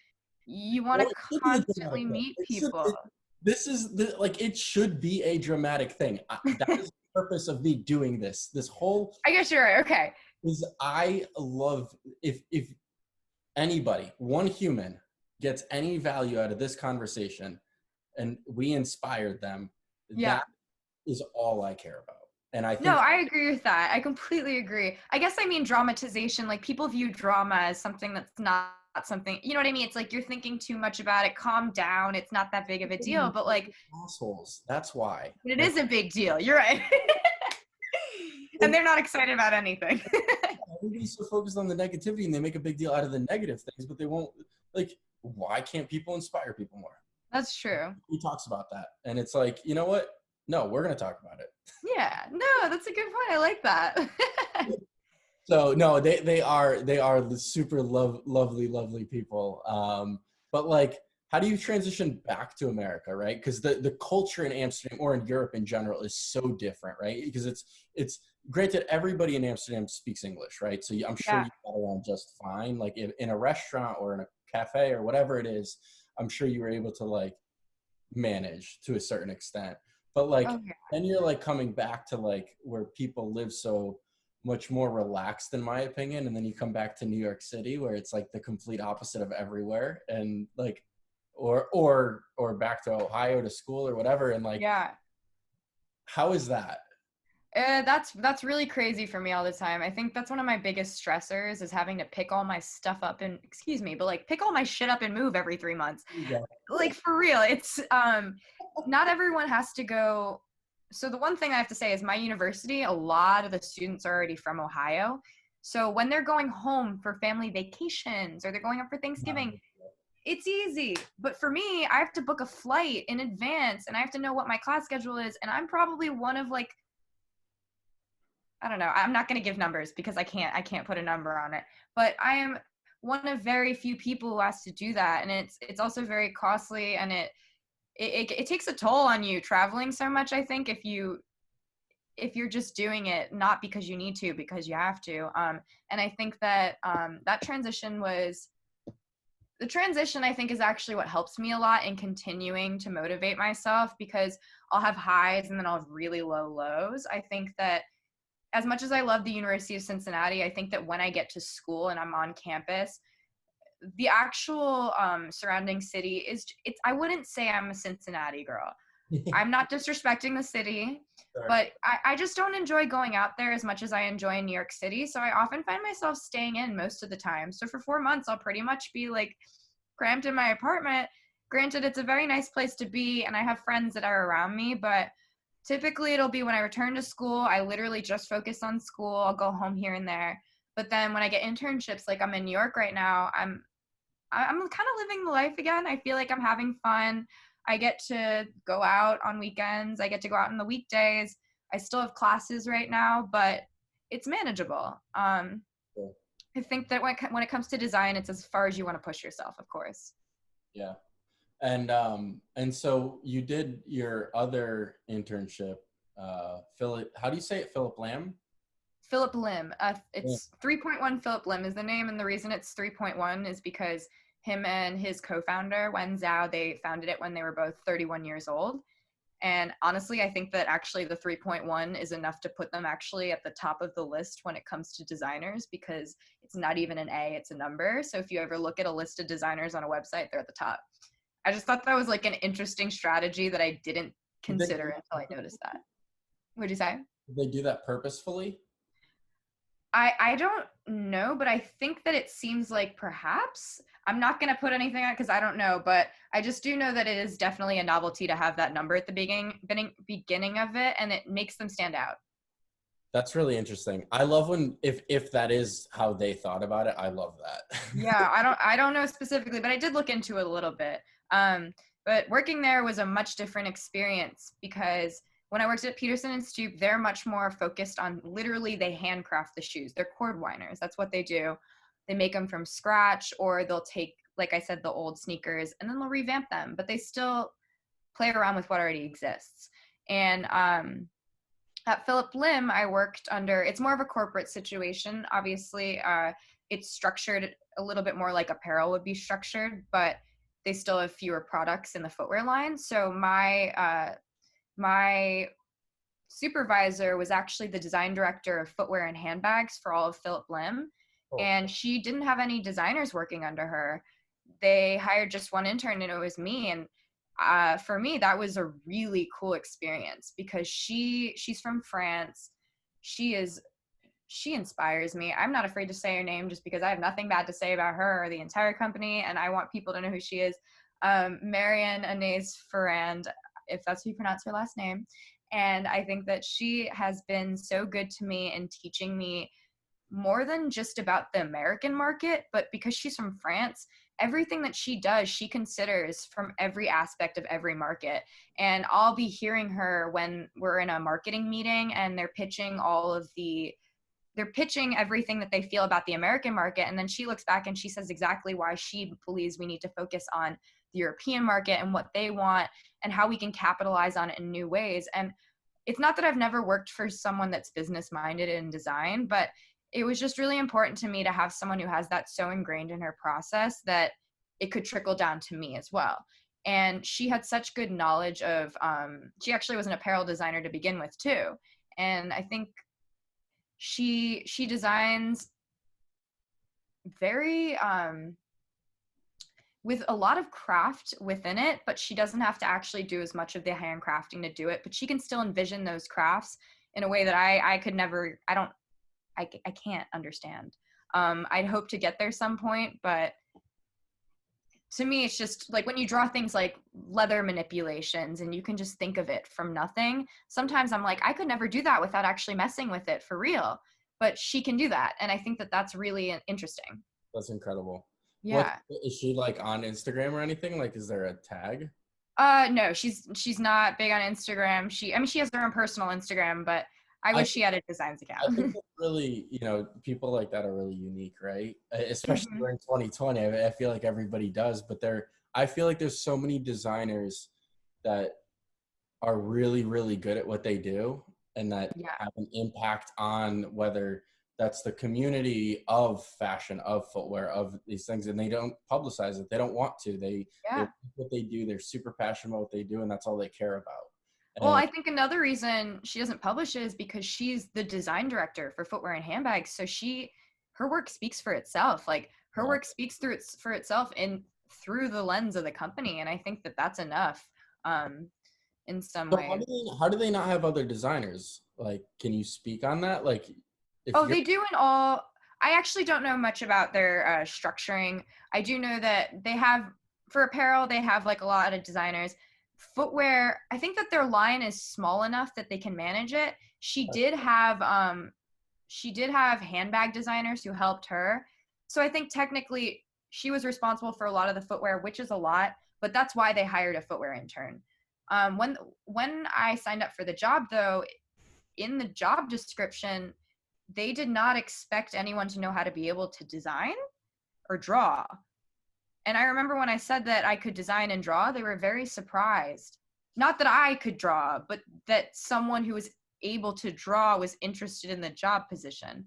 you want Well, to it should be a constantly dramatic thing. meet people. This is like it should be a dramatic thing. That is the purpose of me doing this. This whole I guess you're right. Okay. is I love if anybody, one human gets any value out of this conversation and we inspired them, Yeah. that is all I care about. And I No, think I agree with that. I completely agree. I guess I mean dramatization. Like people view drama as something that's not something, you know what I mean? It's like you're thinking too much about it. Calm down. It's not that big of a deal. But like, assholes. That's why. it Like, is a big deal. You're right. And they're not excited about anything. everybody's so focused on the negativity and they make a big deal out of the negative things, but they won't, like, why can't people inspire people more? That's true. He talks about that. And it's like, you know what? No, we're going to talk about it. Yeah. No, that's a good point. I like that. So no, they are the super lovely people. But like, how do you transition back to America, right? Because the culture in Amsterdam or in Europe in general is so different, right? Because it's granted everybody in Amsterdam speaks English, right? So I'm sure Yeah. you got around just fine. Like in a restaurant or in a cafe or whatever it is, I'm sure you were able to like manage to a certain extent. But like Oh, yeah. then you're like coming back to like where people live so much more relaxed in my opinion, and then you come back to New York City where it's like the complete opposite of everywhere, and like or back to Ohio to school or whatever, and like Yeah. how is that? That's really crazy for me all the time. I think that's one of my biggest stressors is having to pick all my stuff up and excuse me, but like pick all my shit up and move every 3 months. Yeah. Like for real, it's not everyone has to go. So the one thing I have to say is my university, a lot of the students are already from Ohio. So when they're going home for family vacations or they're going up for Thanksgiving, it's easy. But for me, I have to book a flight in advance and I have to know what my class schedule is. And I'm probably one of like, I don't know. I'm not going to give numbers because I can't put a number on it. But I am one of very few people who has to do that, and it's also very costly, and it takes a toll on you traveling so much. I think if you're just doing it not because you need to, because you have to. And I think that that transition was the transition. I think is actually what helps me a lot in continuing to motivate myself, because I'll have highs and then I'll have really low lows. I think that as much as I love the University of Cincinnati, I think that when I get to school and I'm on campus, the actual surrounding city it's I wouldn't say I'm a Cincinnati girl. I'm not disrespecting the city, Sure. but I just don't enjoy going out there as much as I enjoy in New York City. So I often find myself staying in most of the time. So for 4 months, I'll pretty much be like cramped in my apartment. Granted, it's a very nice place to be, and I have friends that are around me, but typically it'll be when I return to school, I literally just focus on school. I'll go home here and there. But then when I get internships, like I'm in New York right now, I'm kind of living the life again. I feel like I'm having fun. I get to go out on weekends. I get to go out on the weekdays. I still have classes right now, but it's manageable. Cool. I think that when it comes to design, it's as far as you want to push yourself, of course. Yeah. And so you did your other internship, Philip, how do you say it? Philip Lamb? Philip Lim. Yeah. It's 3.1 Philip Lim is the name, and the reason it's 3.1 is because him and his co-founder Wen Zhao, they founded it when they were both 31 years old. And honestly, I think that actually the 3.1 is enough to put them actually at the top of the list when it comes to designers, because it's not even an A, it's a number. So if you ever look at a list of designers on a website, they're at the top. I just thought that was like an interesting strategy that I didn't Did they, consider until I noticed that. What'd you say? did they do that purposefully? I don't know, but I think that it seems like perhaps. I'm not going to put anything on it because I don't know, but I just do know that it is definitely a novelty to have that number at the beginning of it, and it makes them stand out. That's really interesting. I love when if that is how they thought about it. I love that. Yeah, I don't know specifically, but I did look into it a little bit. But working there was a much different experience because when I worked at Peterson and Stoop, they're much more focused on literally they handcraft the shoes. They're cord winders. That's what they do. They make them from scratch, or they'll take, like I said, the old sneakers and then they'll revamp them, but they still play around with what already exists. And at Philip Lim, I worked under, it's more of a corporate situation. Obviously, it's structured a little bit more like apparel would be structured, but they still have fewer products in the footwear line. So my supervisor was actually the design director of footwear and handbags for all of Philip Lim. Cool. And she didn't have any designers working under her. They hired just one intern, and it was me. And for me, that was a really cool experience because she's from France. She inspires me. I'm not afraid to say her name just because I have nothing bad to say about her or the entire company, and I want people to know who she is. Marianne Anais Ferrand, if that's how you pronounce her last name. And I think that she has been so good to me in teaching me more than just about the American market, but because she's from France, everything that she does, she considers from every aspect of every market. And I'll be hearing her when we're in a marketing meeting and they're pitching everything that they feel about the American market. And then she looks back and she says exactly why she believes we need to focus on the European market and what they want and how we can capitalize on it in new ways. And it's not that I've never worked for someone that's business minded in design, but it was just really important to me to have someone who has that so ingrained in her process that it could trickle down to me as well. And she had such good knowledge of, she actually was an apparel designer to begin with too. And I think she designs very, with a lot of craft within it, but she doesn't have to actually do as much of the handcrafting to do it, but she can still envision those crafts in a way that I could never, I can't understand. I'd hope to get there some point, but to me, it's just like when you draw things like leather manipulations and you can just think of it from nothing. Sometimes I'm like, I could never do that without actually messing with it for real, but she can do that. And I think that that's really interesting. That's incredible. What Yeah. is she like on Instagram or anything? Like, is there a tag? No, she's not big on Instagram. She has her own personal Instagram, but I I wish she had a designs I think account. that's really, people like that are really unique, right? Especially Mhm. during 2020. I feel like everybody does, but I feel like there's so many designers that are really, really good at what they do and that Yeah. have an impact on whether that's the community of fashion, of footwear, of these things, and they don't publicize it. They don't want to. They Yeah. like what they do. They're super passionate about what they do, and that's all they care about. Well, And I think another reason she doesn't publish is because she's the design director for footwear and handbags. So her work speaks for itself. Like her yeah. work speaks for itself in through the lens of the company, and I think that that's enough, in some So ways. how do they not have other designers? Like, can you speak on that? Like, if Oh, you're they do in all. I actually don't know much about their structuring. I do know that they have, for apparel, they have like a lot of designers. Footwear, I think that their line is small enough that they can manage it. She did have handbag designers who helped her. So I think technically she was responsible for a lot of the footwear, which is a lot, but that's why they hired a footwear intern. When I signed up for the job though, in the job description, they did not expect anyone to know how to be able to design or draw. And I remember when I said that I could design and draw, they were very surprised. Not that I could draw, but that someone who was able to draw was interested in the job position.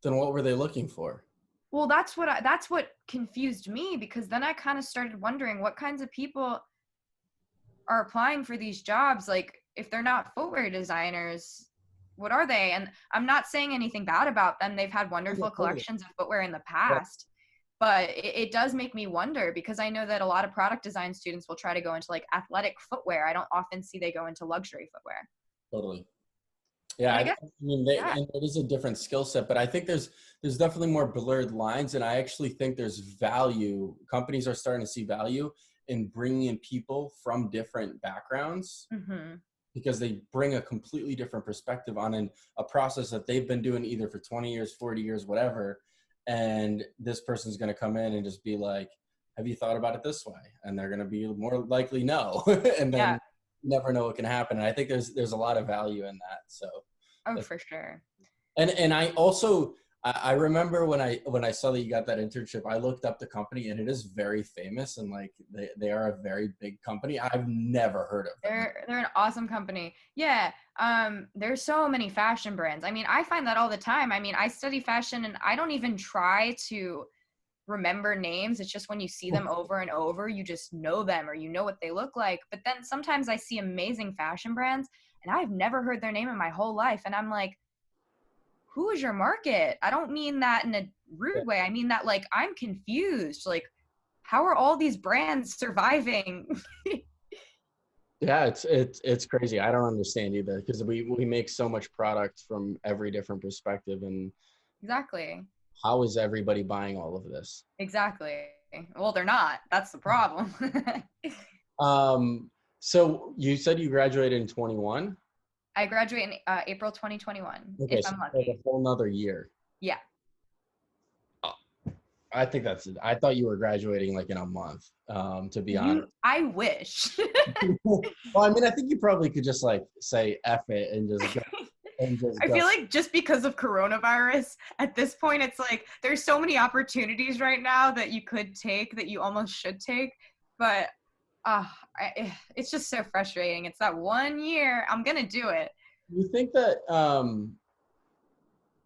Then what were they looking for? Well, that's what confused me, because then I kind of started wondering what kinds of people are applying for these jobs. Like, if they're not footwear designers, what are they? And I'm not saying anything bad about them. They've had wonderful collections of footwear in the past, but it does make me wonder, because I know that a lot of product design students will try to go into like athletic footwear. I don't often see they go into luxury footwear. Totally. Yeah, And I I guess, mean, yeah, and it is a different skill set, but I think there's definitely more blurred lines, and I actually think there's value. Companies are starting to see value in bringing in people from different backgrounds, because they bring a completely different perspective on a process that they've been doing either for 20 years, 40 years, whatever. And this person's going to come in and just be like, have you thought about it this way? And they're going to be more likely no. And then yeah. you never know what can happen. And I think there's a lot of value in that. So, Oh, for sure. and I also, I remember when I saw that you got that internship, I looked up the company, and it is very famous, and like they are a very big company. I've never heard of them. They're an awesome company. Yeah. There's so many fashion brands. I mean, I find that all the time. I mean, I study fashion and I don't even try to remember names. It's just when you see them over and over, you just know them, or you know what they look like. But then sometimes I see amazing fashion brands and I've never heard their name in my whole life. And I'm like, who is your market? I don't mean that in a rude way. I mean that, like, I'm confused. Like, how are all these brands surviving? Yeah, it's crazy. I don't understand either, because we make so much product from every different perspective, and Exactly. how is everybody buying all of this? Exactly. Well, they're not. That's the problem. So you said you graduated in 21? I graduate in April 2021, Okay, if so I'm like a lucky. whole nother year. Yeah. I think I thought you were graduating like in a month, to be honest. I wish. Well, I mean, I think you probably could just like say F it and just go and just I go. feel like just because of coronavirus, at this point, it's like there's so many opportunities right now that you could take, that you almost should take. But uh, it's just so frustrating. It's that 1 year. I'm going to do it. You think that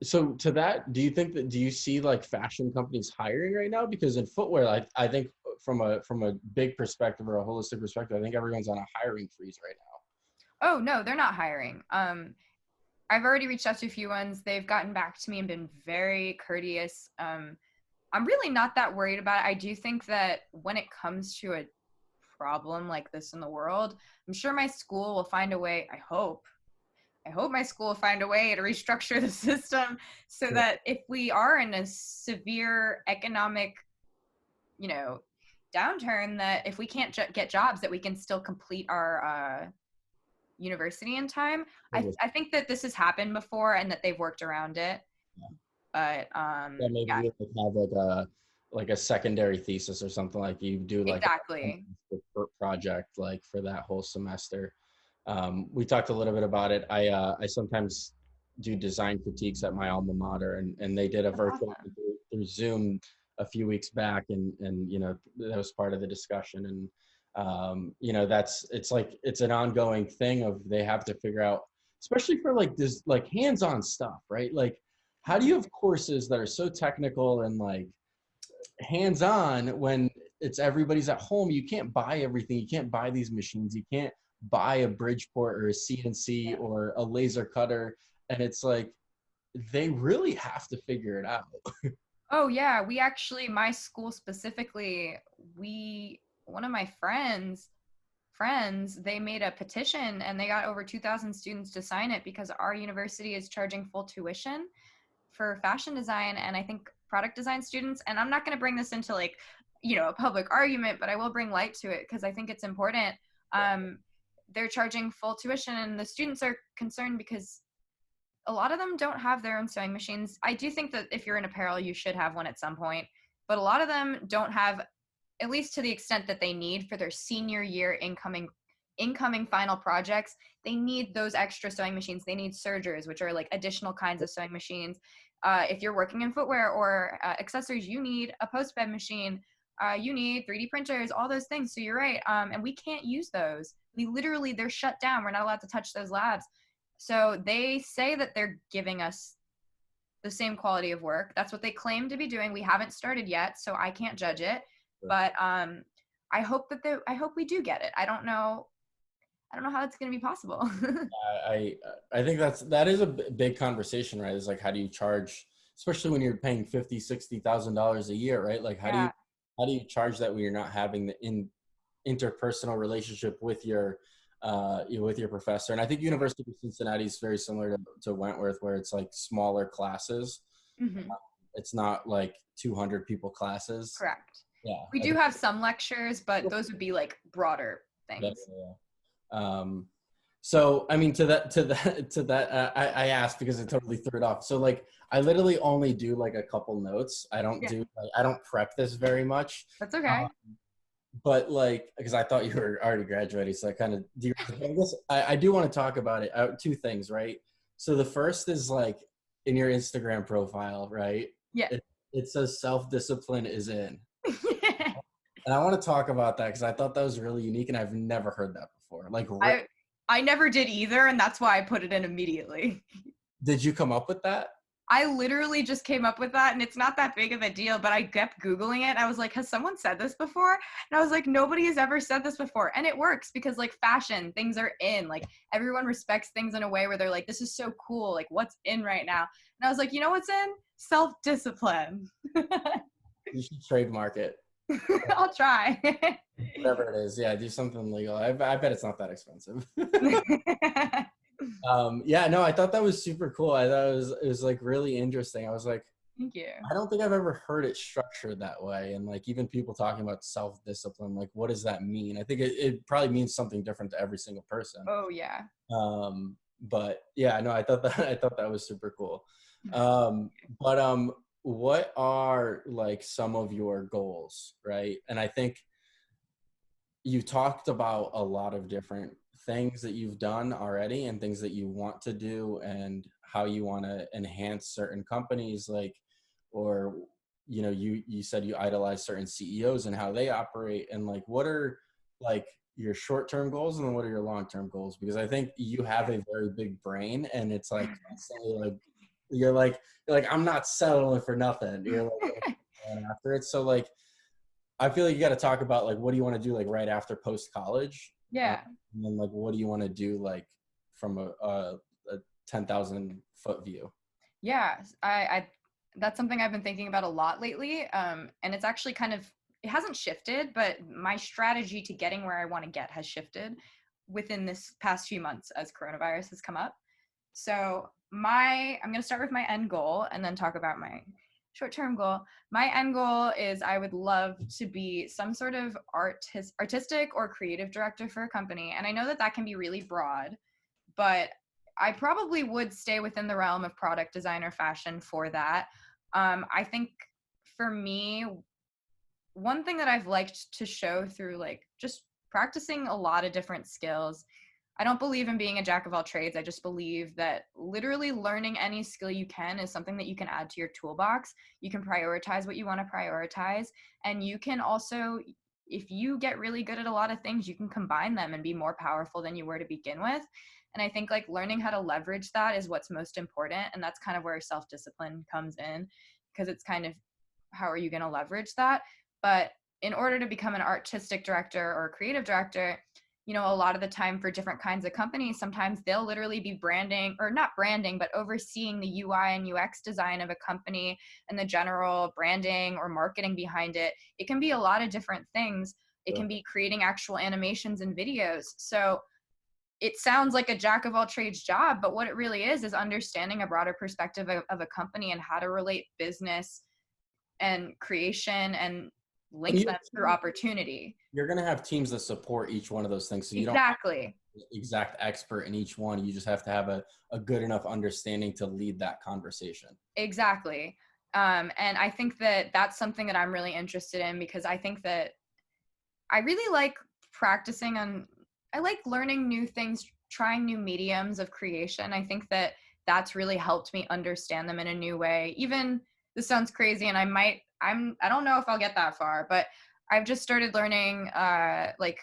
so to that, do you see like fashion companies hiring right now? Because in footwear, I think from a big perspective or a holistic perspective, I think everyone's on a hiring freeze right Oh, no, they're not hiring. I've already reached out to a few ones. They've gotten back to me and been very courteous. I'm really not that worried about it. I do think that when it comes to a problem like this in the world, I'm sure my school will find a way. I hope my school will find a way to restructure the system so now. that if we are in a severe economic, you know, downturn, that if we can't get jobs, that we can still complete our university in time. I think that this has happened before and that they've worked around it. But Yeah, maybe yeah, you could have like a secondary thesis or something, like you do like exactly. a project like for that whole semester. We talked a little bit about it. I sometimes do design critiques at my alma mater, and they did a That's virtual awesome. through Zoom a few weeks back, and you know, that was part of the discussion. And you know, it's an ongoing thing of they have to figure out, especially for like this like hands-on stuff, right? Like, how do you have courses that are so technical and like hands-on when it's everybody's at home? You can't buy everything. You can't buy these machines. You can't buy a Bridgeport or a CNC or a laser cutter. And it's like, they really have to figure it out. Oh yeah, we actually, my school specifically, one of my friends, they made a petition and they got over 2,000 students to sign it, because our university is charging full tuition for fashion design and I think product design students. And I'm not going to bring this into like, a public argument, but I will bring light to it because I think it's important. They're charging full tuition and the students are concerned because a lot of them don't have their own sewing machines. I do think that if you're in apparel, you should have one at some point, but a lot of them don't have, at least to the extent that they need for their senior year incoming final projects. They need those extra sewing machines. They need sergers, which are like additional kinds of sewing machines. If you're working in footwear or accessories, you need a post bed machine. You need 3D printers, all those things. So you're right. And we can't use those. They're shut down. We're not allowed to touch those labs. So they say that they're giving us the same quality of work. That's what they claim to be doing. We haven't started yet, so I can't judge it. Sure. But I hope we do get it. I don't know how it's going to be possible. I think that is a big conversation, right? It's like, how do you charge, especially when you're paying $50,000-$60,000 a year, right? Like, Yeah. how do you charge that when you're not having the interpersonal relationship with your professor? And I think University of Cincinnati is very similar to Wentworth, where it's like smaller classes. Mm-hmm. It's not like 200 people classes. Correct. Yeah, We do have some lectures, but those would be like broader things. Yeah. So, I mean, to that, I asked because it totally threw it off. So, like, I literally only do like a couple notes. I don't I don't prep this very much. That's okay. But like, because I thought you were already graduating, so I kind of I do want to talk about it. Two things, right? So the first is like in your Instagram profile, right? Yeah. It says self-discipline is in. And I want to talk about that because I thought that was really unique, and I've never heard that before. Like, I never did either, and that's why I put it in immediately. Did you come up with that? I literally just came up with that, and it's not that big of a deal, but I kept Googling it. I was like, has someone said this before? And I was like, nobody has ever said this before. And it works because like fashion, things are in. Like everyone respects things in a way where they're like, this is so cool. Like what's in right now? And I was like, you know what's in? Self-discipline. You should trademark it. I'll try. Whatever it is. Yeah, do something legal. I bet it's not that expensive. Yeah, no, I thought that was super cool. I thought it was like really interesting. I was like, thank you. I don't think I've ever heard it structured that way. And like even people talking about self-discipline, like what does that mean? I think it probably means something different to every single person. Oh yeah. But yeah, no, I thought that was super cool. But what are like some of your goals, right? And I think you talked about a lot of different things that you've done already and things that you want to do and how you want to enhance certain companies, like, or, you know, you said you idolize certain CEOs and how they operate, and like, what are like your short-term goals and then what are your long-term goals? Because I think you have a very big brain, and it's like constantly like, you're like, I'm not settling for nothing. You're like going after it. So like, I feel like you got to talk about like, what do you want to do like right after post college? Yeah. And then like, what do you want to do like from a 10,000 foot view? Yeah, I that's something I've been thinking about a lot lately. And it's actually it hasn't shifted, but my strategy to getting where I want to get has shifted within this past few months as coronavirus has come up. So I'm going to start with my end goal and then talk about my short-term goal. My end goal is I would love to be some sort of artistic or creative director for a company. And I know that can be really broad, but I probably would stay within the realm of product design or fashion for that. I think for me, one thing that I've liked to show through like just practicing a lot of different skills, I don't believe in being a jack of all trades. I just believe that literally learning any skill you can is something that you can add to your toolbox. You can prioritize what you want to prioritize. And you can also, if you get really good at a lot of things, you can combine them and be more powerful than you were to begin with. And I think like learning how to leverage that is what's most important. And that's kind of where self-discipline comes in, because it's kind of, how are you going to leverage that? But in order to become an artistic director or a creative director, you know, a lot of the time for different kinds of companies, sometimes they'll literally be branding, or not branding, but overseeing the UI and UX design of a company and the general branding or marketing behind it. It can be a lot of different things. It can be creating actual animations and videos. So it sounds like a jack of all trades job, but what it really is understanding a broader perspective of a company and how to relate business and creation and link them through opportunity. You're going to have teams that support each one of those things. So you don't have to be an exact expert in each one. You just have to have a good enough understanding to lead that conversation. Exactly. And I think that that's something that I'm really interested in, because I think that I really like I like learning new things, trying new mediums of creation. I think that that's really helped me understand them in a new way. Even, this sounds crazy, and I don't know if I'll get that far, but I've just started learning like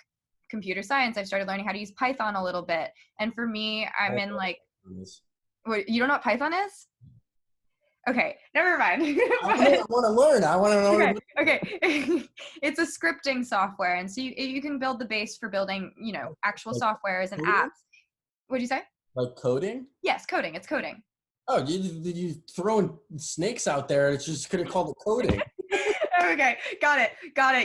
computer science. I've started learning how to use Python a little bit. And for me, I'm in like Python is. Wait, you don't know what Python is? Okay, never mind. I want to learn. I want to know. Okay, okay. It's a scripting software, and so you can build the base for building, actual Like softwares and coding? apps. What'd you say? Like coding? Yes, coding. It's coding. Oh, you throwing snakes out there? It's just could have called it coding. Okay, got it.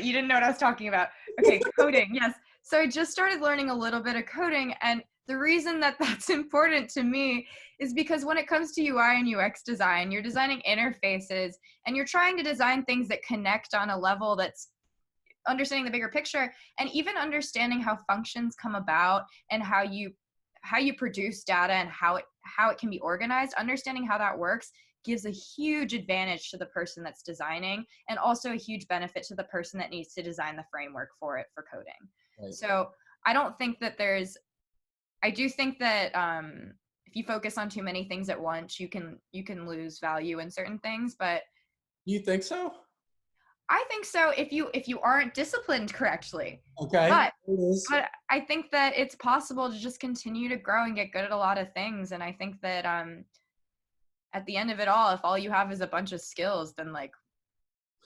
You didn't know what I was talking about. Okay, coding. Yes. So I just started learning a little bit of coding, and the reason that that's important to me is because when it comes to UI and UX design, you're designing interfaces and you're trying to design things that connect on a level that's understanding the bigger picture, and even understanding how functions come about and how you produce data and how it can be organized. Understanding how that works gives a huge advantage to the person that's designing, and also a huge benefit to the person that needs to design the framework for it for coding. Right. So I do think that if you focus on too many things at once, you can lose value in certain things. But You think so? I think so if you aren't disciplined correctly. Okay. But I think that it's possible to just continue to grow and get good at a lot of things. And I think that at the end of it all, if all you have is a bunch of skills, then like,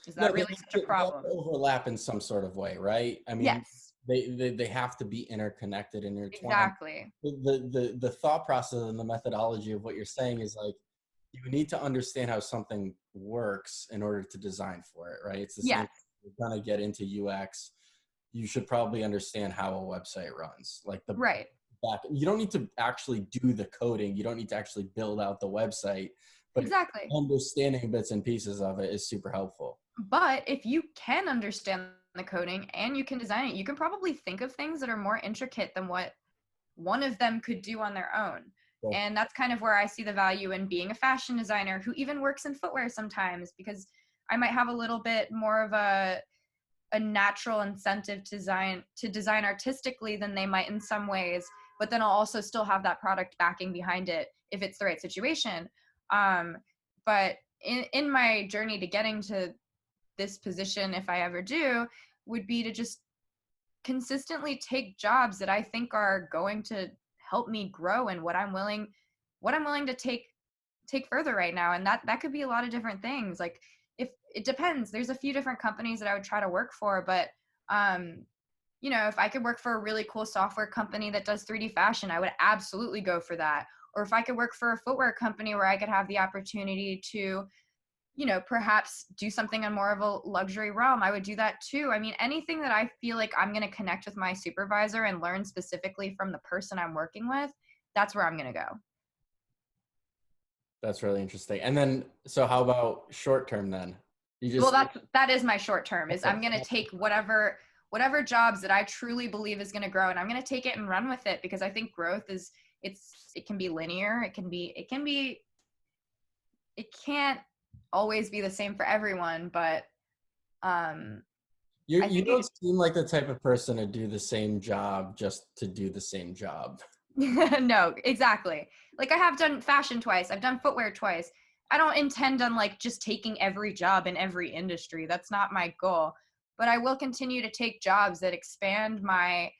is that really such a problem? They overlap in some sort of way, right? I mean, Yes, they have to be interconnected and intertwined. exactly. The thought process and the methodology of what you're saying is like, you need to understand how something works in order to design for it, right? It's the same. Yes, You're gonna get into UX. You should probably understand how a website runs, like the right. back. You don't need to actually do the coding. You don't need to actually build out the website, but Exactly. understanding bits and pieces of it is super helpful. But if you can understand the coding and you can design it, you can probably think of things that are more intricate than what one of them could do on their own. Cool. And that's kind of where I see the value in being a fashion designer who even works in footwear sometimes, because I might have a little bit more of a natural incentive to design artistically than they might in some ways, but then I'll also still have that product backing behind it if it's the right situation. But in my journey to getting to this position, if I ever do, would be to just consistently take jobs that I think are going to help me grow and what I'm willing to take further right now. And that could be a lot of different things. Like, if it depends, there's a few different companies that I would try to work for, but if I could work for a really cool software company that does 3D fashion, I would absolutely go for that. Or if I could work for a footwear company where I could have the opportunity to perhaps do something on more of a luxury realm, I would do that too. I mean, anything that I feel like I'm going to connect with my supervisor and learn specifically from the person I'm working with, that's where I'm going to go. That's really interesting. And then, so how about short term then? Well, that is my short term, is I'm going to take whatever jobs that I truly believe is going to grow, and I'm going to take it and run with it, because I think growth it can be linear. It can't always be the same for everyone, but you don't seem like the type of person to do the same job just to do the same job. No, exactly. Like, I have done fashion twice, I've done footwear twice. I don't intend on like just taking every job in every industry. That's not my goal. But I will continue to take jobs that expand my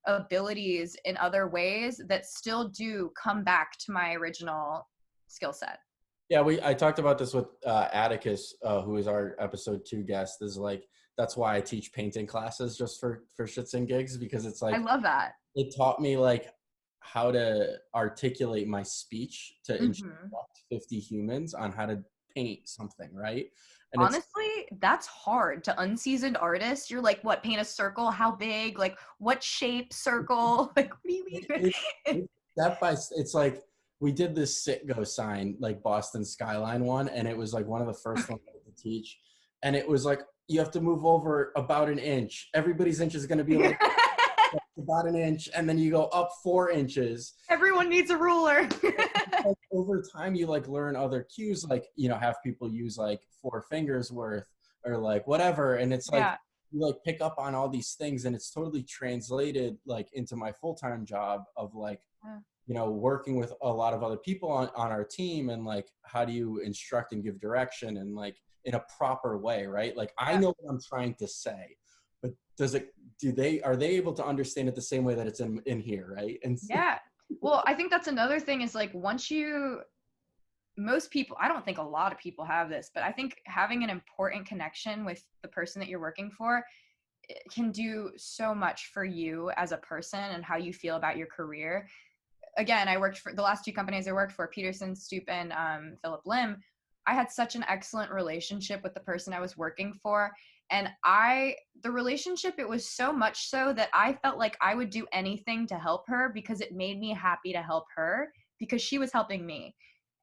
abilities in other ways that still do come back to my original skill set. Yeah, I talked about this with Atticus, who is our episode 2 guest. Is like, that's why I teach painting classes just for shits and gigs, because it's like, I love that. It taught me like how to articulate my speech to instruct 50 humans on how to paint something, right? And honestly, that's hard to unseasoned artists. You're like, what, paint a circle? How big? Like, what shape circle? Like, what do you mean? It's like, we did this sit go sign, like Boston skyline one, and it was like one of the first ones to teach, and it was like, you have to move over about an inch. Everybody's inch is going to be like about an inch, and then you go up 4 inches. Everyone needs a ruler. Like, over time, you like learn other cues, like, have people use like 4 fingers worth or like whatever, and it's like, you like pick up on all these things, and it's totally translated like into my full-time job of like, working with a lot of other people on our team, and like, how do you instruct and give direction and like in a proper way, right? Like, I know what I'm trying to say, but are they able to understand it the same way that it's in here, right? And Well, I think that's another thing is like most people, I don't think a lot of people have this, but I think having an important connection with the person that you're working for can do so much for you as a person and how you feel about your career. Again, I worked for the last two companies I worked for, Peterson, Stoop, and Philip Lim. I had such an excellent relationship with the person I was working for. And the relationship, it was so much so that I felt like I would do anything to help her because it made me happy to help her because she was helping me.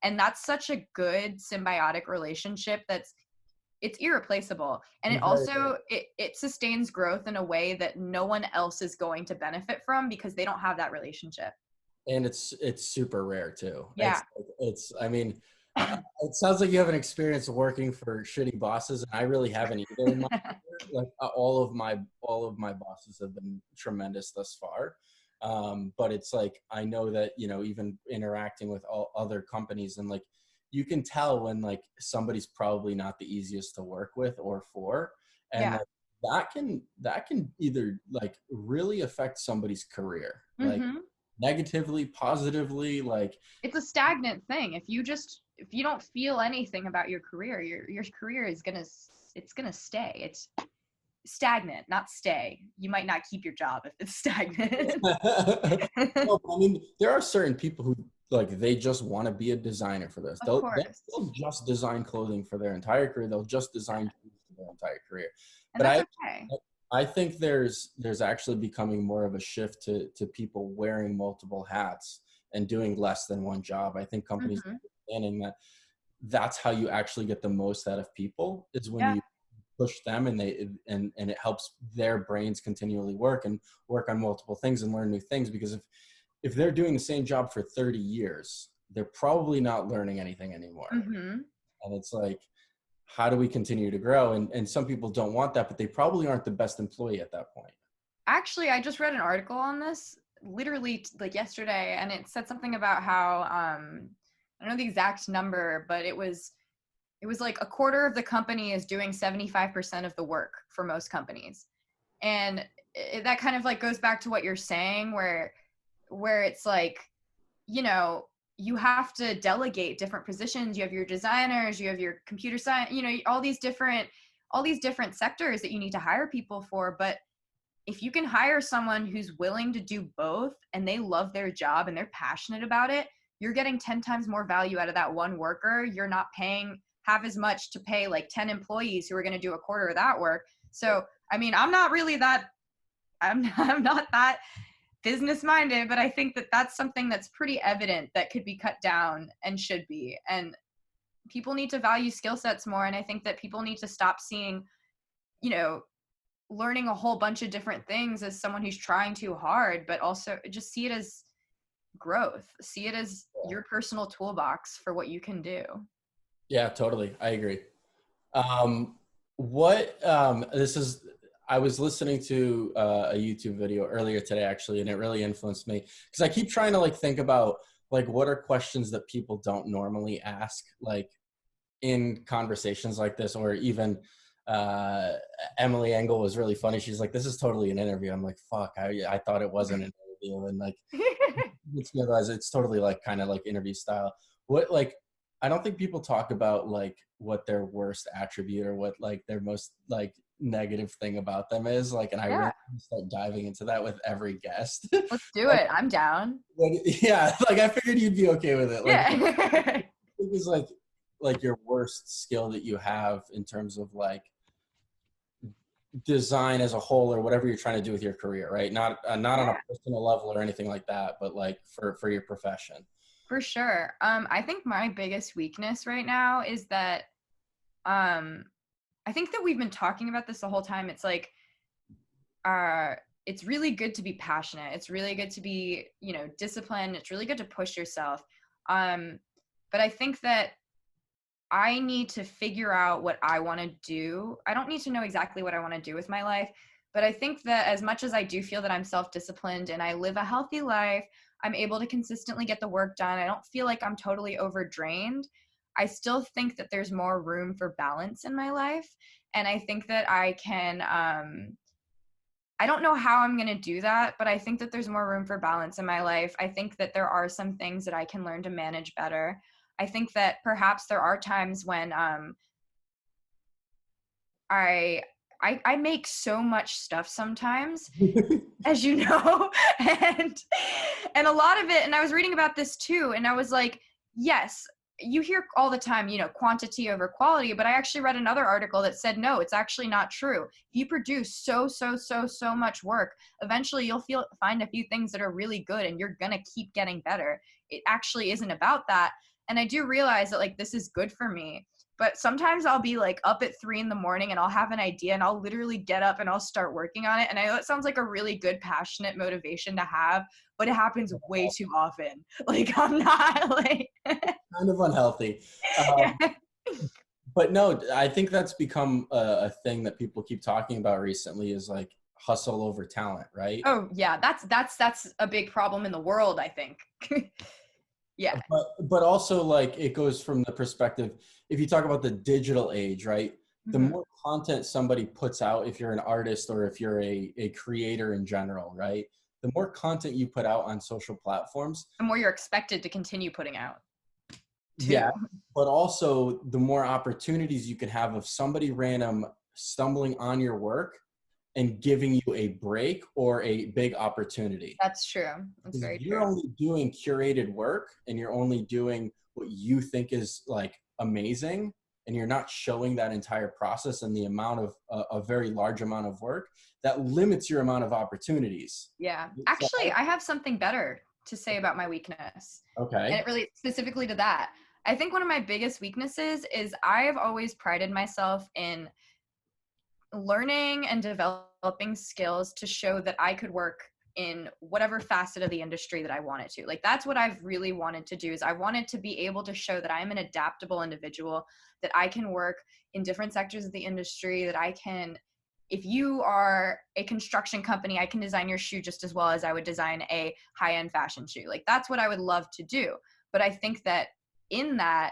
And that's such a good symbiotic relationship it's irreplaceable. And it I'm very good. also, it sustains growth in a way that no one else is going to benefit from because they don't have that relationship. And it's super rare too. Yeah. It's I mean, it sounds like you have an experience working for shitty bosses, and I really haven't either in my career. Like all of my bosses have been tremendous thus far. But it's like I know that, even interacting with all other companies, and like you can tell when like somebody's probably not the easiest to work with or for. And Yeah. like that can either like really affect somebody's career. Like Hmm. negatively, positively, like It's a stagnant thing. If you don't feel anything about your career, your career is it's gonna stay. It's stagnant, not stay. You might not keep your job if it's stagnant. no, I mean, there are certain people who like they just want to be a designer for this. Of They'll course. just design clothing for their entire career. They'll just design shoes for their entire career. And But that's I okay. I think there's actually becoming more of a shift to people wearing multiple hats and doing less than one job. I think companies Hmm. are understanding that that's how you actually get the most out of people is when Yeah. you push them and it helps their brains continually work and work on multiple things and learn new things, because if they're doing the same job for 30 years, they're probably not learning anything anymore. Hmm. And it's like, how do we continue to grow? And some people don't want that, but they probably aren't the best employee at that point. Actually, I just read an article on this literally like yesterday, and it said something about how I don't know the exact number, but it was like a quarter of the company is doing 75% of the work for most companies. And that kind of like goes back to what you're saying where it's like, you know, you have to delegate different positions. You have your designers, you have your computer science, all these different sectors that you need to hire people for. But if you can hire someone who's willing to do both and they love their job and they're passionate about it, you're getting 10 times more value out of that one worker. You're not paying half as much to pay like 10 employees who are going to do a quarter of that work. So, I mean, I'm not that business minded, but I think that that's something that's pretty evident that could be cut down and should be. And people need to value skill sets more. And I think that people need to stop seeing, you know, learning a whole bunch of different things as someone who's trying too hard, but also just see it as growth. See it as your personal toolbox for what you can do. Yeah, totally. I agree. Um, what this is I was listening to a YouTube video earlier today actually, and it really influenced me because I keep trying to like think about like what are questions that people don't normally ask like in conversations like this, or even uh, Emily Engel was really funny. She's like, "This is totally an interview." I'm like, "Fuck, I thought it wasn't an interview," and like it's realize it's totally like kind of like interview style. What like I don't think people talk about like what their worst attribute or what like their most like negative thing about them is like, and I Yeah, really start diving into that with every guest. let's do like, it. I'm down. yeah, like I figured you'd be okay with it. Like, Yeah. what is like your worst skill that you have in terms of like design as a whole or whatever you're trying to do with your career, right? Not on a Yeah, personal level or anything like that, but like for your profession. for sure. I think my biggest weakness right now is that um I think that we've been talking about this the whole time. It's like uh it's really good to be passionate. It's really good to be, disciplined. It's really good to push yourself. Um but I think that I need to figure out what I want to do. I don't need to know exactly what I want to do with my life, but I think that as much as I do feel that I'm self-disciplined and I live a healthy life, I'm able to consistently get the work done. I don't feel like I'm totally overdrained. I still think that there's more room for balance in my life, and I think that I can I don't know how I'm going to do that, but I think that there's more room for balance in my life. I think that there are some things that I can learn to manage better. I think that perhaps there are times when I I make so much stuff sometimes, as you know, and a lot of it, and I was reading about this too, and I was like, yes, you hear all the time, quantity over quality, but I actually read another article that said no, it's actually not true. If you produce so much work, eventually you'll find a few things that are really good, and you're gonna keep getting better. It actually isn't about that. And I do realize that, like, this is good for me, but sometimes I'll be like up at 3 a.m. and I'll have an idea and I'll literally get up and I'll start working on it. And I know it sounds like a really good, passionate motivation to have, but it happens way too often. Like, I'm not like Kind of unhealthy. yeah. But no, I think that's become a thing that people keep talking about recently, is like hustle over talent, right? Oh yeah, that's a big problem in the world, I think. Yeah. But also, like, it goes from the perspective, if you talk about the digital age, right? The Mm-hmm. more content somebody puts out, if you're an artist or if you're a creator in general, right? The more content you put out on social platforms, The more you're expected to continue putting out yeah, too. but also the more opportunities you can have of somebody random stumbling on your work and giving you a break or a big opportunity. That's true. That's Because very you're true. only doing curated work and you're only doing what you think is like amazing, and you're not showing that entire process and the amount of a very large amount of work that limits your amount of opportunities. Yeah. So Actually, I have something better to say about my weakness. And okay. it relates specifically to that. I think one of my biggest weaknesses is I've always prided myself in learning and developing skills to show that I could work in whatever facet of the industry that I wanted to. Like, that's what I've really wanted to do, is I wanted to be able to show that I'm an adaptable individual, that I can work in different sectors of the industry, that I can, if you are a construction company, I can design your shoe just as well as I would design a high-end fashion shoe. Like, that's what I would love to do. But I think that in that,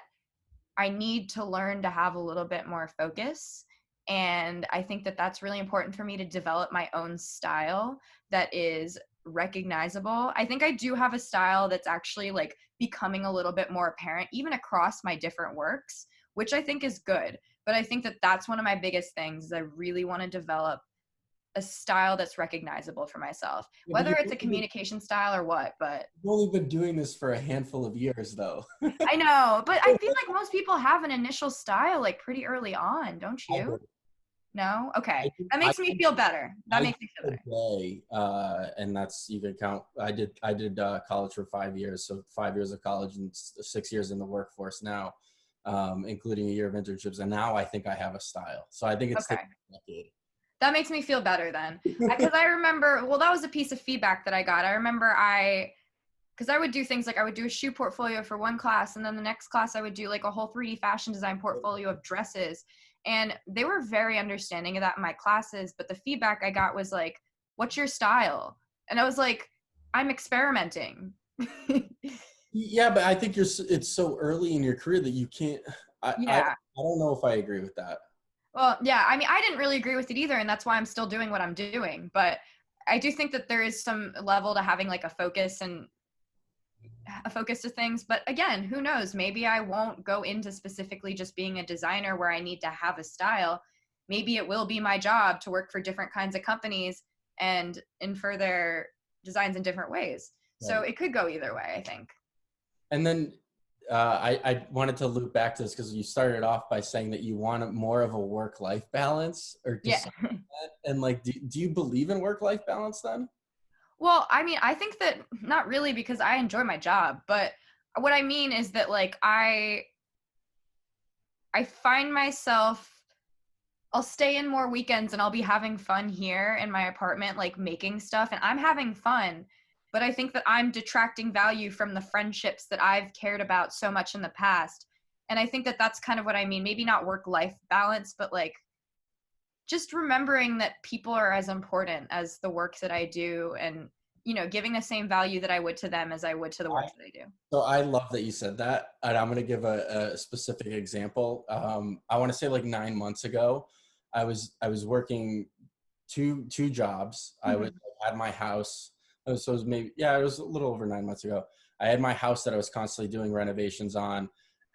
I need to learn to have a little bit more focus. And I think that that's really important for me to develop my own style that is recognizable. I think I do have a style that's actually like becoming a little bit more apparent, even across my different works, which I think is good. But I think that that's one of my biggest things, is I really want to develop a style that's recognizable for myself, Yeah, but whether it's a communication style or what. But you've only been doing this for a handful of years, though. I know, but I feel like most people have an initial style like pretty early on, don't I you? did. No? Okay. I did. That makes me feel better. That I did makes me feel a better. day, and that's, you can count. I did college for 5 years, so 5 years of college and 6 years in the workforce now, including a year of internships. And now I think I have a style. So I think it's Okay. taken a decade. That makes me feel better then. Because I remember, well, that was a piece of feedback that I got. I remember because I would do things like I would do a shoe portfolio for one class, and then the next class I would do like a whole 3D fashion design portfolio of dresses. And they were very understanding of that in my classes, but the feedback I got was like, what's your style? And I was like, I'm experimenting. Yeah, but I think it's so early in your career that you can't. I Yeah. don't know if I agree with that. Well, yeah, I mean, I didn't really agree with it either, and that's why I'm still doing what I'm doing. But I do think that there is some level to having like a focus and a focus to things. But again, who knows? Maybe I won't go into specifically just being a designer where I need to have a style. Maybe it will be my job to work for different kinds of companies and infer their designs in different ways. So Right. it could go either way, I think. And then I wanted to loop back to this because you started off by saying that you want more of a work-life balance, or Yeah. just that. And like, do you believe in work-life balance then? Well, I mean, I think that not really, because I enjoy my job, but what I mean is that like I find myself, I'll stay in more weekends and I'll be having fun here in my apartment, like making stuff, and I'm having fun. But I think that I'm detracting value from the friendships that I've cared about so much in the past. And I think that that's kind of what I mean. Maybe not work-life balance, but like just remembering that people are as important as the work that I do, and, giving the same value that I would to them as I would to the work that I do. So I love that you said that, and I'm going to give a specific example. I want to say like 9 months ago, I was working two jobs. I was had my house. So it was maybe, yeah, it was a little over 9 months ago. I had my house that I was constantly doing renovations on.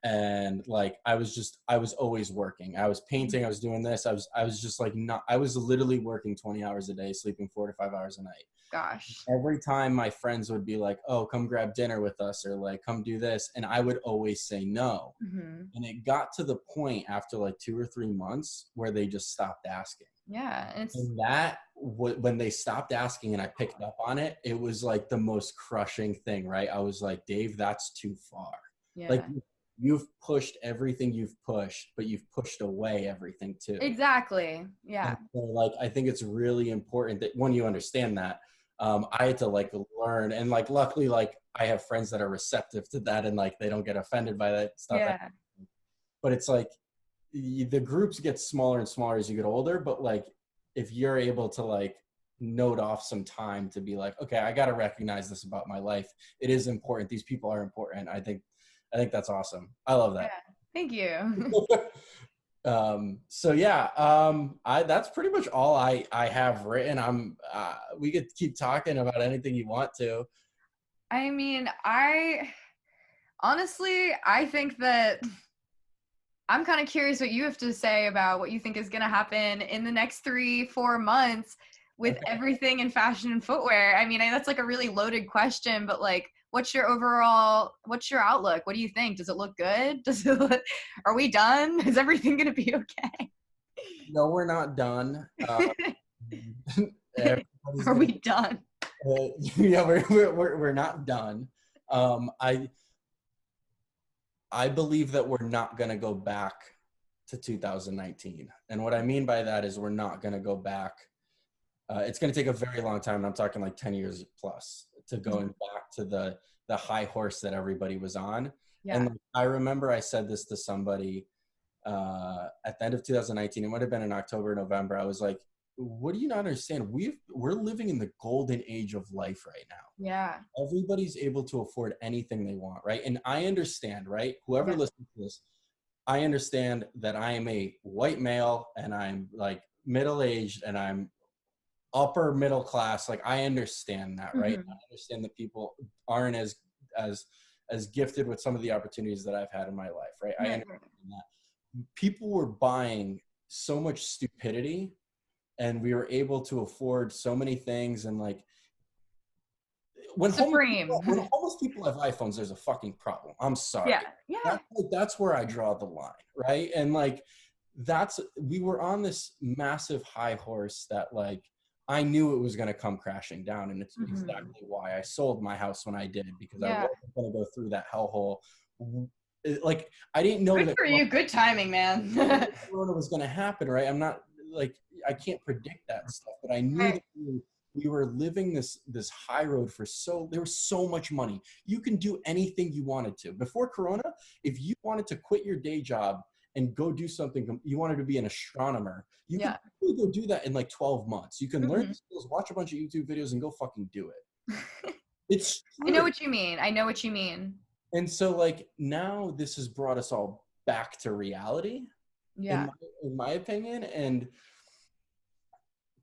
And like, I was always working. I was painting, I was doing this. I was just like, not, I was literally working 20 hours a day, sleeping 4 to 5 hours a night. Gosh. Every time my friends would be like, oh, come grab dinner with us, or like, come do this. And I would always say no. And it got to the point after like 2 or 3 months where they just stopped asking. Yeah. And that, when they stopped asking and I picked up on it, it was like the most crushing thing, right? I was like, Dave, that's too far. Yeah. Like, you've pushed everything you've pushed, but you've pushed away everything too. Exactly. Yeah. And so, like, I think it's really important that when you understand that, I had to like learn, and like, luckily, like, I have friends that are receptive to that and like, they don't get offended by that stuff. Yeah. But it's like, the groups get smaller and smaller as you get older, but like, if you're able to like note off some time to be like, okay, I got to recognize this about my life. It is important. These people are important. I think that's awesome. I love that. Yeah. Thank you. So yeah, that's pretty much all I have written. We could keep talking about anything you want to. I mean, honestly, I think that I'm kind of curious what you have to say about what you think is going to happen in the next 3-4 months with everything in fashion and footwear. I mean, that's like a really loaded question, but like, what's your outlook? What do you think? Does it look good? Are we done? Is everything going to be okay? No, we're not done. Are we done? Yeah, we're not done. I believe that we're not going to go back to 2019. And what I mean by that is we're not going to go back. It's going to take a very long time. And I'm talking like 10 years plus to going back to the high horse that everybody was on. Yeah. And I remember I said this to somebody at the end of 2019. It might have been in October, November. I was like, what do you not understand? We're living in the golden age of life right now. Yeah. Everybody's able to afford anything they want, right? And I understand, right? Whoever listens to this, I understand that I am a white male and I'm like middle-aged and I'm upper middle class. Like, I understand that, right? I understand that people aren't as gifted with some of the opportunities that I've had in my life, right? I understand that. People were buying so much stupidity, and we were able to afford so many things. And like, when homeless people have iPhones, there's a fucking problem. I'm sorry. Yeah. That's where I draw the line, right? And like, we were on this massive high horse that like, I knew it was going to come crashing down. And it's exactly why I sold my house when I did, because I wasn't going to go through that hellhole. Like, I didn't know that. For you, good timing, man. Corona was going to happen, right? I'm not like, I can't predict that stuff, but I knew that we were living this high road there was so much money. You can do anything you wanted to. Before Corona, if you wanted to quit your day job and go do something, you wanted to be an astronomer, you could really go do that in like 12 months. You can learn the skills, watch a bunch of YouTube videos, and go fucking do it. It's true. I know what you mean. And so like, now this has brought us all back to reality, in my opinion, and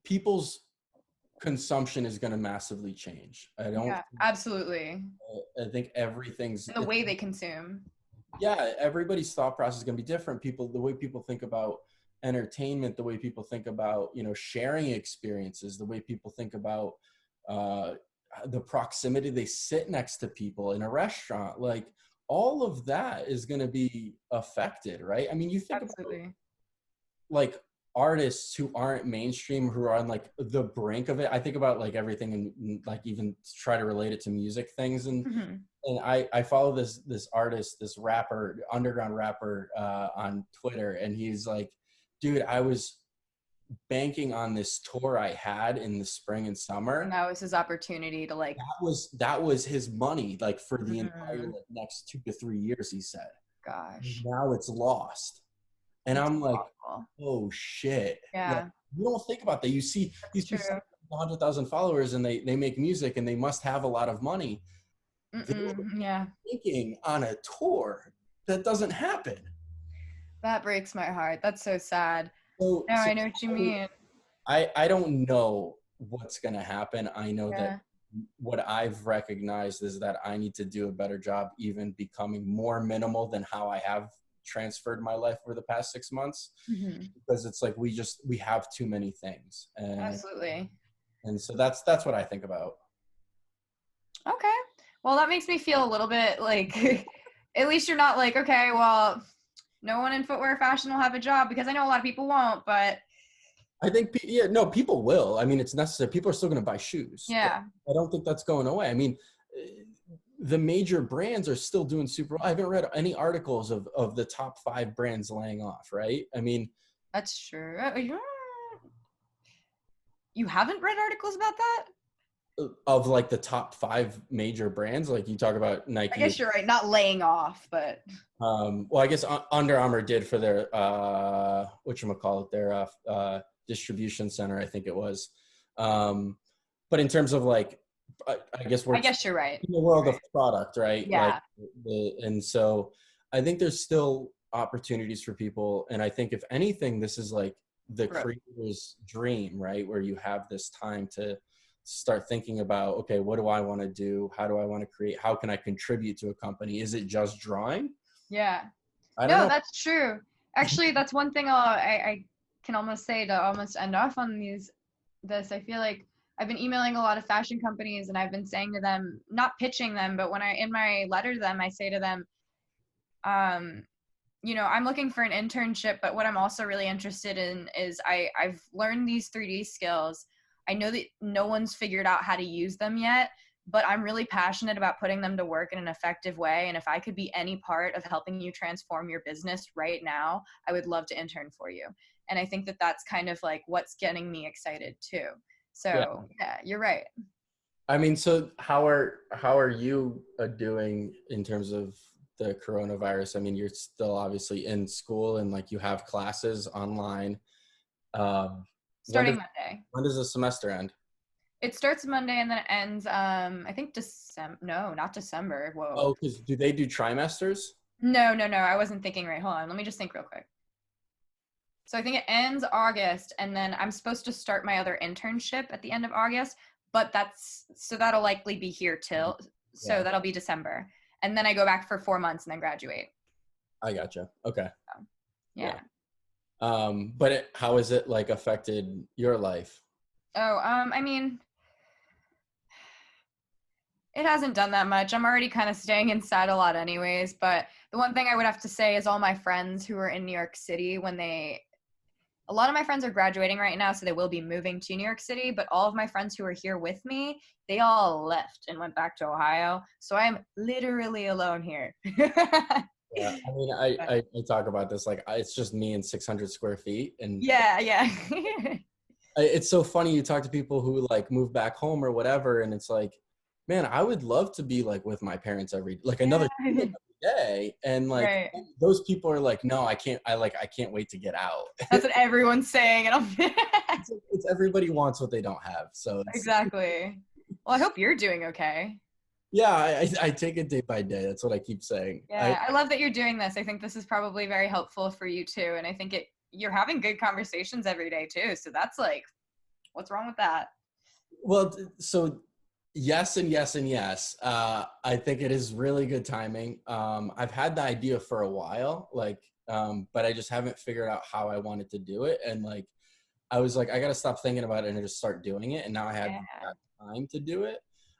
people's consumption is going to massively change. Absolutely. I think everything's the way they consume. Yeah, everybody's thought process is going to be different. The way people think about entertainment, the way people think about, sharing experiences, the way people think about the proximity they sit next to people in a restaurant, like, all of that is going to be affected, right? I mean, you think about like artists who aren't mainstream, who are on like the brink of it. I think about like everything, and like even try to relate it to music things. And I follow this artist, this rapper, underground rapper on Twitter. And he's like, dude, I was banking on this tour I had in the spring and summer. And that was his opportunity to like, that was his money, like, for the entire like, next 2 to 3 years, he said. Gosh. Now it's lost. And that's I'm like, awful. Oh shit. Yeah. Like, you don't think about that. You see these people 100,000 followers, and they make music, and they must have a lot of money. Yeah. Thinking on a tour, that doesn't happen. That breaks my heart. That's so sad. I know what you mean. I don't know what's going to happen. I know that Yeah. what I've recognized is that I need to do a better job, even becoming more minimal than how I have transferred my life over the past 6 months, Hmm. because it's like we have too many things, Absolutely. and so that's what I think about. Okay. Well, that makes me feel a little bit like, at least you're not like, okay, well, no one in footwear fashion will have a job, because I know a lot of people won't, but I think, yeah, no, people will. I mean, it's necessary. People are still going to buy shoes. yeah, I don't think that's going away. I mean, the major brands are still doing super well. I haven't read any articles of the top 5 brands laying off, right? I mean, that's true. You haven't read articles about that? of like the top 5 major brands, like you talk about I Nike. guess you're right. Not laying off, but Well, I guess Under Armour did for their whatchamacallit, their distribution center, I think it was. But in terms of like, I guess we're I guess you're right. in the world You're of right. product, right? Like Yeah. and so I think there's still opportunities for people. And I think if anything, this is like the Growth. creator's dream, right? Where you have this time to start thinking about, okay, what do I want to do? How do I want to create? How can I contribute to a company? Is it just drawing? Yeah. I don't No, know. that's true. Actually, that's one thing I can almost say to almost end off on this. I feel like I've been emailing a lot of fashion companies, and I've been saying to them, not pitching them, but when I in my letter to them, I say to them, um, I'm looking for an internship, but what I'm also really interested in is I've learned these 3D skills. I know that no one's figured out how to use them yet, but I'm really passionate about putting them to work in an effective way. And if I could be any part of helping you transform your business right now, I would love to intern for you. And I think that that's kind of like what's getting me excited too. Yeah. So yeah, you're right. I mean, so how are you doing in terms of the coronavirus? I mean, you're still obviously in school and like you have classes online. Um, when Starting does Monday. when does the semester end? It starts Monday and then it ends, I think December. No, not December. Whoa. Oh, because do they do trimesters? No, no, no. I wasn't thinking right. Hold on. Let me just think real quick. So I think it ends August, and then I'm supposed to start my other internship at the end of August, but that'll likely be here till, so Yeah, that'll be December. And then I go back for 4 months and then graduate. I gotcha. Okay. So, Yeah. yeah. But how has it like affected your life? Oh, I mean, it hasn't done that much. I'm already kind of staying inside a lot anyways, but the one thing I would have to say is all my friends who are in New York City, a lot of my friends are graduating right now, so they will be moving to New York City, but all of my friends who are here with me, they all left and went back to Ohio. So I'm literally alone here. Yeah, I mean, I talk about this like it's just me and 600 square feet, and Yeah, yeah. it's so funny. You talk to people who like move back home or whatever, and it's like, man, I would love to be like with my parents like another Yeah. day, and like Right. those people are like, no, I can't. I can't wait to get out. That's what everyone's saying. And I'm It's everybody wants what they don't have, so it's exactly. Well, I hope you're doing okay. yeah. I take it day by day. That's what I keep saying. Yeah, I love that you're doing this. I think this is probably very helpful for you too. And I think you're having good conversations every day too. So that's like, what's wrong with that? Well, so yes and yes and yes. I think it is really good timing. I've had the idea for a while, but I just haven't figured out how I wanted to do it. And like, I was like, I got to stop thinking about it and just start doing it. And now I had Yeah. that time to do it.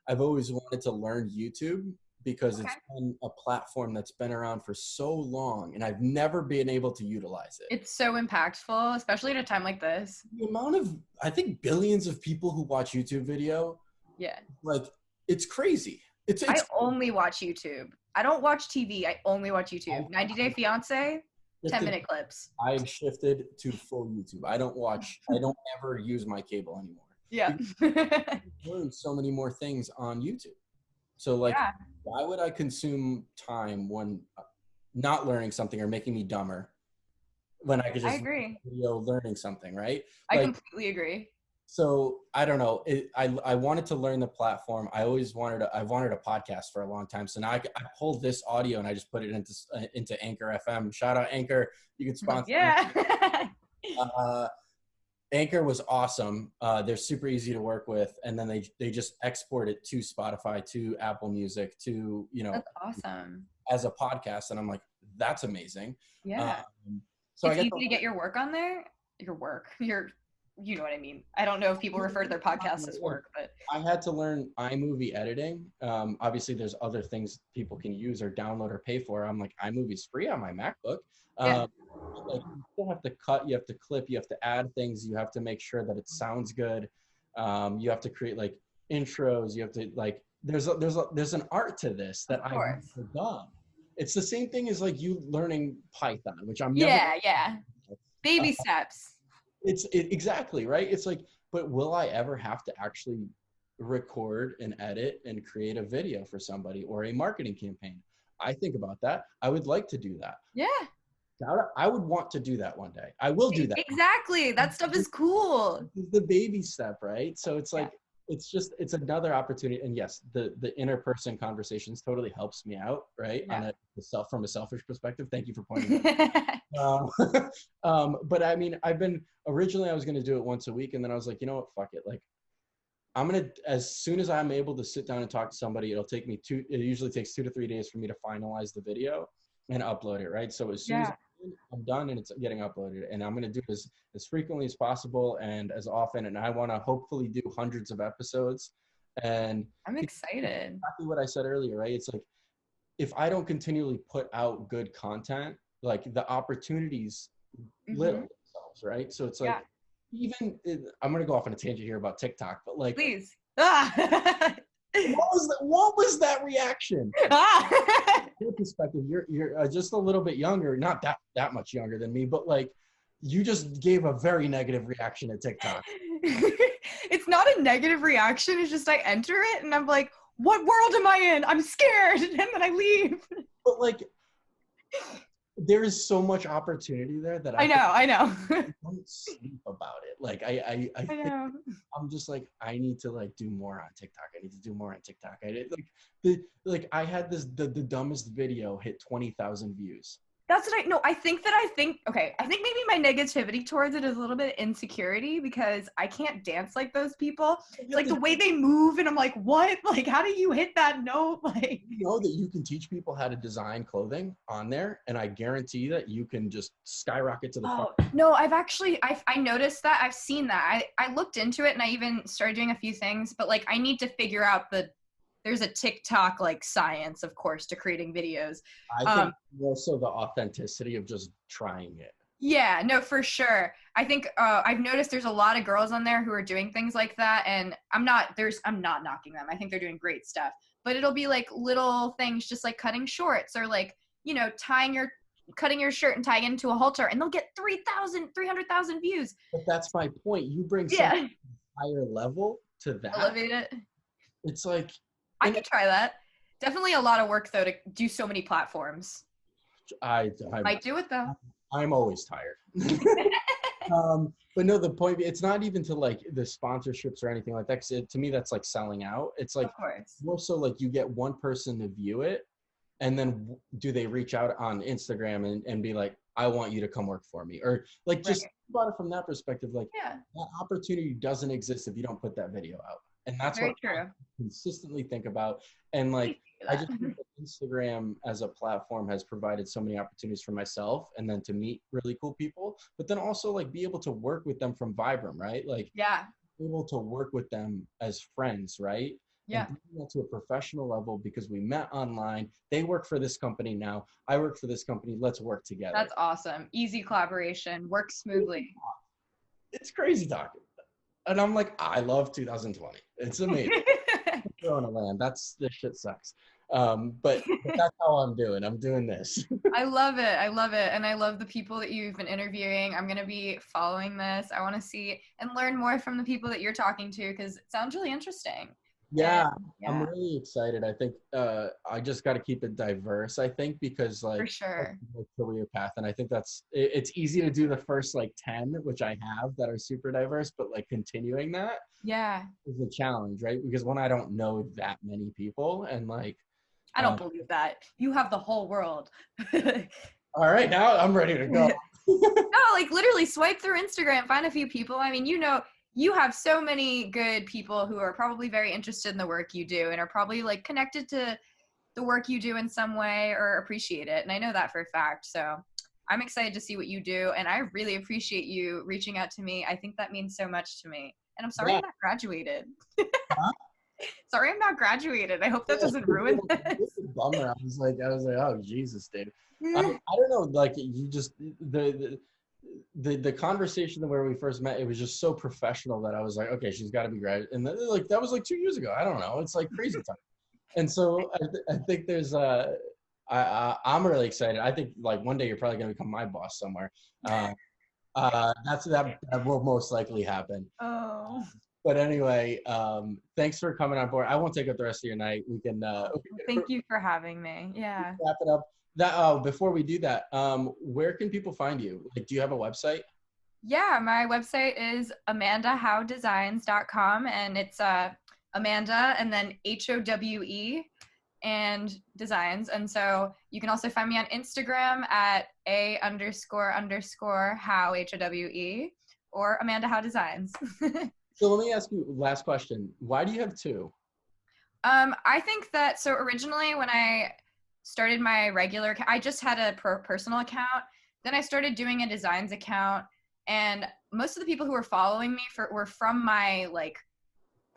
I've always wanted to learn YouTube because Okay. it's been a platform that's been around for so long and I've never been able to utilize it. It's so impactful, especially at a time like this. The amount of, I think, billions of people who watch YouTube video, Yeah. like, it's crazy. I It's only watch YouTube. I don't watch TV. I only watch I've, YouTube. 90 Day Fiance, shifted, 10-minute clips. I've shifted to full YouTube. I don't ever use my cable anymore. Yeah. Because I learned so many more things on YouTube. So like, Yeah, why would I consume time when not learning something or making me dumber when I could I just agree. video learning something, right? I Like, completely agree. so I don't know. I wanted to learn the platform. I wanted a podcast for a long time. So now I pulled this audio and I just put it into Anchor FM. Shout out Anchor. You can sponsor me. Yeah. Uh, Anchor was awesome. They're super easy to work with. And then they just export it to Spotify, to Apple Music, to, That's awesome. as a podcast. And I'm like, that's amazing. Yeah. So It's easy to get your work on there. You know what I mean. I don't know if people refer to their podcasts as work, but I had to learn iMovie editing. Obviously there's other things people can use or download or pay for. I'm like, iMovie's free on my MacBook. yeah. Like, you still have to cut, you have to clip, you have to add things, you have to make sure that it sounds good. You have to create like intros, you have to like, there's an art to this that I've never done. It's the same thing as like you learning Python, which I'm never. Yeah. Baby steps. Exactly, right? It's like, but will I ever have to actually record and edit and create a video for somebody or a marketing campaign? I think about that. I would like to do that. Yeah. I would want to do that one day. I will do that. Exactly. That stuff is cool. It's the baby step, right? So it's like, it's another opportunity. And yes, the interperson conversations totally helps me out, right? Yeah. From a selfish perspective. Thank you for pointing that out. But I mean, originally I was going to do it once a week. And then I was like, you know what, fuck it. Like, as soon as I'm able to sit down and talk to somebody, it usually takes 2 to 3 days for me to finalize the video and upload it, right? So as soon as I'm done and it's getting uploaded, and I'm going to do it as frequently as possible and as often. And I want to hopefully do hundreds of episodes. And I'm excited. Exactly what I said earlier, right? It's like, if I don't continually put out good content, like the opportunities lit themselves, right? So it's like, I'm going to go off on a tangent here about TikTok, but like, please. What was that reaction? Your perspective, you're just a little bit younger, not that much younger than me, but like, you just gave a very negative reaction to TikTok. It's not a negative reaction. It's just I enter it and I'm like, what world am I in? I'm scared. And then I leave. But like, there is so much opportunity there that I know. don't sleep about it. Like I know. I'm just like, I need to like do more on TikTok. I need to do more on TikTok. I had the dumbest video hit 20,000 views. That's what I think maybe my negativity towards it is a little bit insecurity because I can't dance like those people. It's like the way they move and I'm like, what? Like, how do you hit that note? Like, you know that you can teach people how to design clothing on there, and I guarantee that you can just skyrocket to the front. No, I noticed that. I've seen that. I looked into it and I even started doing a few things, but like I need to figure out there's a TikTok like science, of course, to creating videos. I think also the authenticity of just trying it. Yeah, no, for sure. I think I've noticed there's a lot of girls on there who are doing things like that, and I'm not knocking them. I think they're doing great stuff. But it'll be like little things, just like cutting shorts or like, cutting your shirt and tying it into a halter, and they'll get 300,000 views. But that's my point. You bring something higher level to that. Elevate it. It's like, I could try that. Definitely a lot of work though to do so many platforms. I might do it though. I'm always tired. But no, the point, it's not even to like the sponsorships or anything like that. 'Cause to me, that's like selling out. It's like more so like you get one person to view it, and then do they reach out on Instagram and be like, I want you to come work for me, or like just about it from that perspective. Like that opportunity doesn't exist if you don't put that video out. And that's very what true. I consistently think about. And like, I just think that Instagram as a platform has provided so many opportunities for myself and then to meet really cool people, but then also like be able to work with them from Vibram, right? Like able to work with them as friends, right? And bring that to a professional level because we met online. They work for this company now. I work for this company. Let's work together. That's awesome. Easy collaboration. Works smoothly. It's crazy talking. And I'm like, I love 2020. It's amazing. Throwing a land. This shit sucks. But that's how I'm doing. I'm doing this. I love it. And I love the people that you've been interviewing. I'm going to be following this. I want to see and learn more from the people that you're talking to because it sounds really interesting. Yeah, I'm really excited. I think I just got to keep it diverse, I think, because like, for sure, career path. And I think it's easy to do the first like 10, which I have that are super diverse, but like continuing that is a challenge, right? Because I don't know that many people and like, I don't believe that. You have the whole world. All right, now I'm ready to go. No, like literally swipe through Instagram, find a few people. I mean, you have so many good people who are probably very interested in the work you do and are probably like connected to the work you do in some way or appreciate it. And I know that for a fact. So I'm excited to see what you do. And I really appreciate you reaching out to me. I think that means so much to me. And I'm sorry I'm not graduated. Huh? Sorry I'm not graduated. I hope that doesn't ruin this. It's a bummer. I was like, oh Jesus, dude. I don't know. Like you just the conversation where we first met, it was just so professional that I was like, okay, she's got to be graduated. And then, like that was like 2 years ago. I don't know. It's like crazy time. And so I think there's I'm really excited. I think like one day you're probably gonna become my boss somewhere. That will most likely happen. Oh. But anyway, thanks for coming on board. I won't take up the rest of your night. We can. Thank you for having me. Yeah. Wrap it up. Before we do that, where can people find you? Like, do you have a website? Yeah, my website is amandahowedesigns.com, and it's Amanda and then HOWE and designs. And so you can also find me on Instagram at __How HOWE or Amanda Howe Designs. So let me ask you last question. Why do you have two? I think that, so originally when I started my regular, I just had a personal account. Then I started doing a designs account, and most of the people who were following me were from my like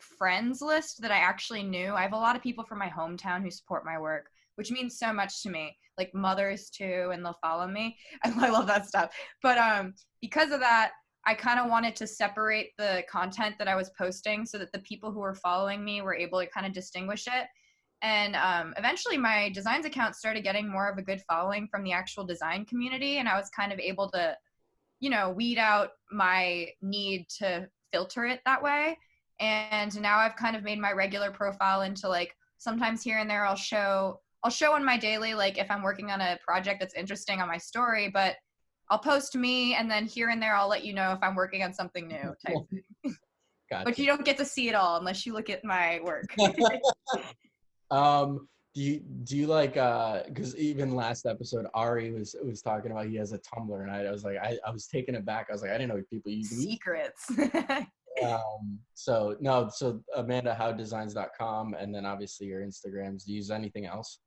friends list that I actually knew. I have a lot of people from my hometown who support my work, which means so much to me, like mothers too, and they'll follow me. I love that stuff. But because of that, I kind of wanted to separate the content that I was posting so that the people who were following me were able to kind of distinguish it. And eventually my designs account started getting more of a good following from the actual design community. And I was kind of able to, weed out my need to filter it that way. And now I've kind of made my regular profile into like, sometimes here and there I'll show on my daily, like if I'm working on a project that's interesting on my story, but I'll post me, and then here and there I'll let you know if I'm working on something new type thing. Gotcha. But you don't get to see it all unless you look at my work. Do you like, because even last episode Ari was talking about he has a Tumblr, and I was like, I was taken aback. I was like, I didn't know people use secrets. So AmandaHoweDesigns.com, and then obviously your Instagrams. Do you use anything else?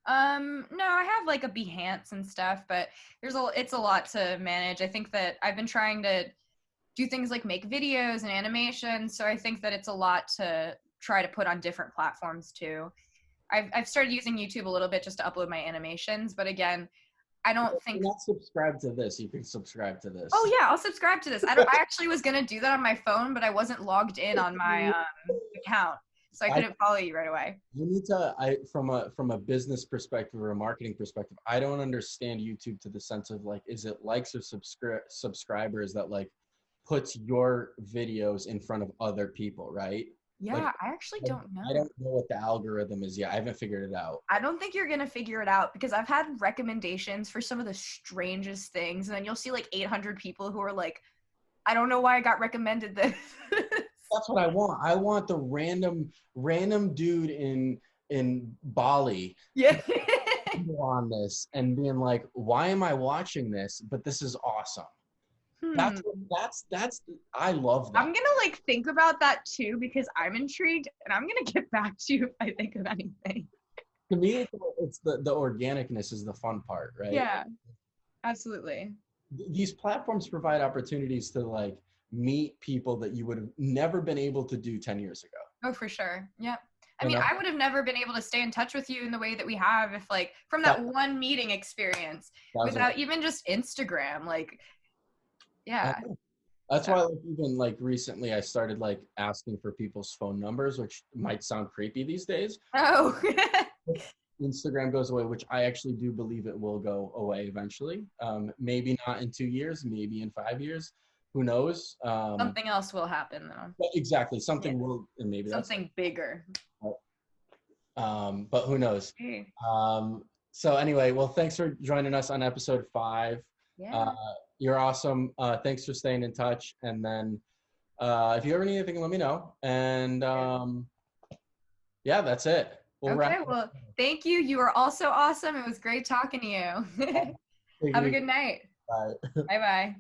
No, I have like a Behance and stuff, but it's a lot to manage. I think that I've been trying to do things like make videos and animations, so I think that it's a lot to try to put on different platforms too. I've started using YouTube a little bit just to upload my animations, but again, I don't think. You're not subscribed to this. You can subscribe to this. Oh yeah, I'll subscribe to this. I actually was gonna do that on my phone, but I wasn't logged in on my account, so I couldn't follow you right away. You need to. From a business perspective or a marketing perspective, I don't understand YouTube to the sense of like, is it likes or subscribers that like puts your videos in front of other people, right? Yeah, like, I actually don't know. I don't know what the algorithm is yet. I haven't figured it out. I don't think you're going to figure it out because I've had recommendations for some of the strangest things. And then you'll see like 800 people who are like, I don't know why I got recommended this. That's what I want. I want the random dude in Bali on this and being like, why am I watching this? But this is awesome. That's I love that. I'm gonna like think about that too because I'm intrigued, and I'm gonna get back to you if I think of anything. To me, it's the organicness is the fun part, right? Yeah, absolutely. These platforms provide opportunities to like meet people that you would have never been able to do 10 years ago. Oh, for sure. Yep. I mean, I would have never been able to stay in touch with you in the way that we have if like from that one meeting experience without even just Instagram, like. Yeah. That's why like, even like recently I started like asking for people's phone numbers, which might sound creepy these days. Oh. Instagram goes away, which I actually do believe it will go away eventually. Maybe not in 2 years, maybe in 5 years. Who knows? Something else will happen though. Exactly. Something will, and maybe something bigger. But who knows? Okay. So anyway, well, thanks for joining us on episode 5. Yeah. You're awesome. Thanks for staying in touch. And then if you ever need anything, let me know. And yeah, that's it. Well, thank you. You are also awesome. It was great talking to you. Have a good night. Bye. Bye-bye.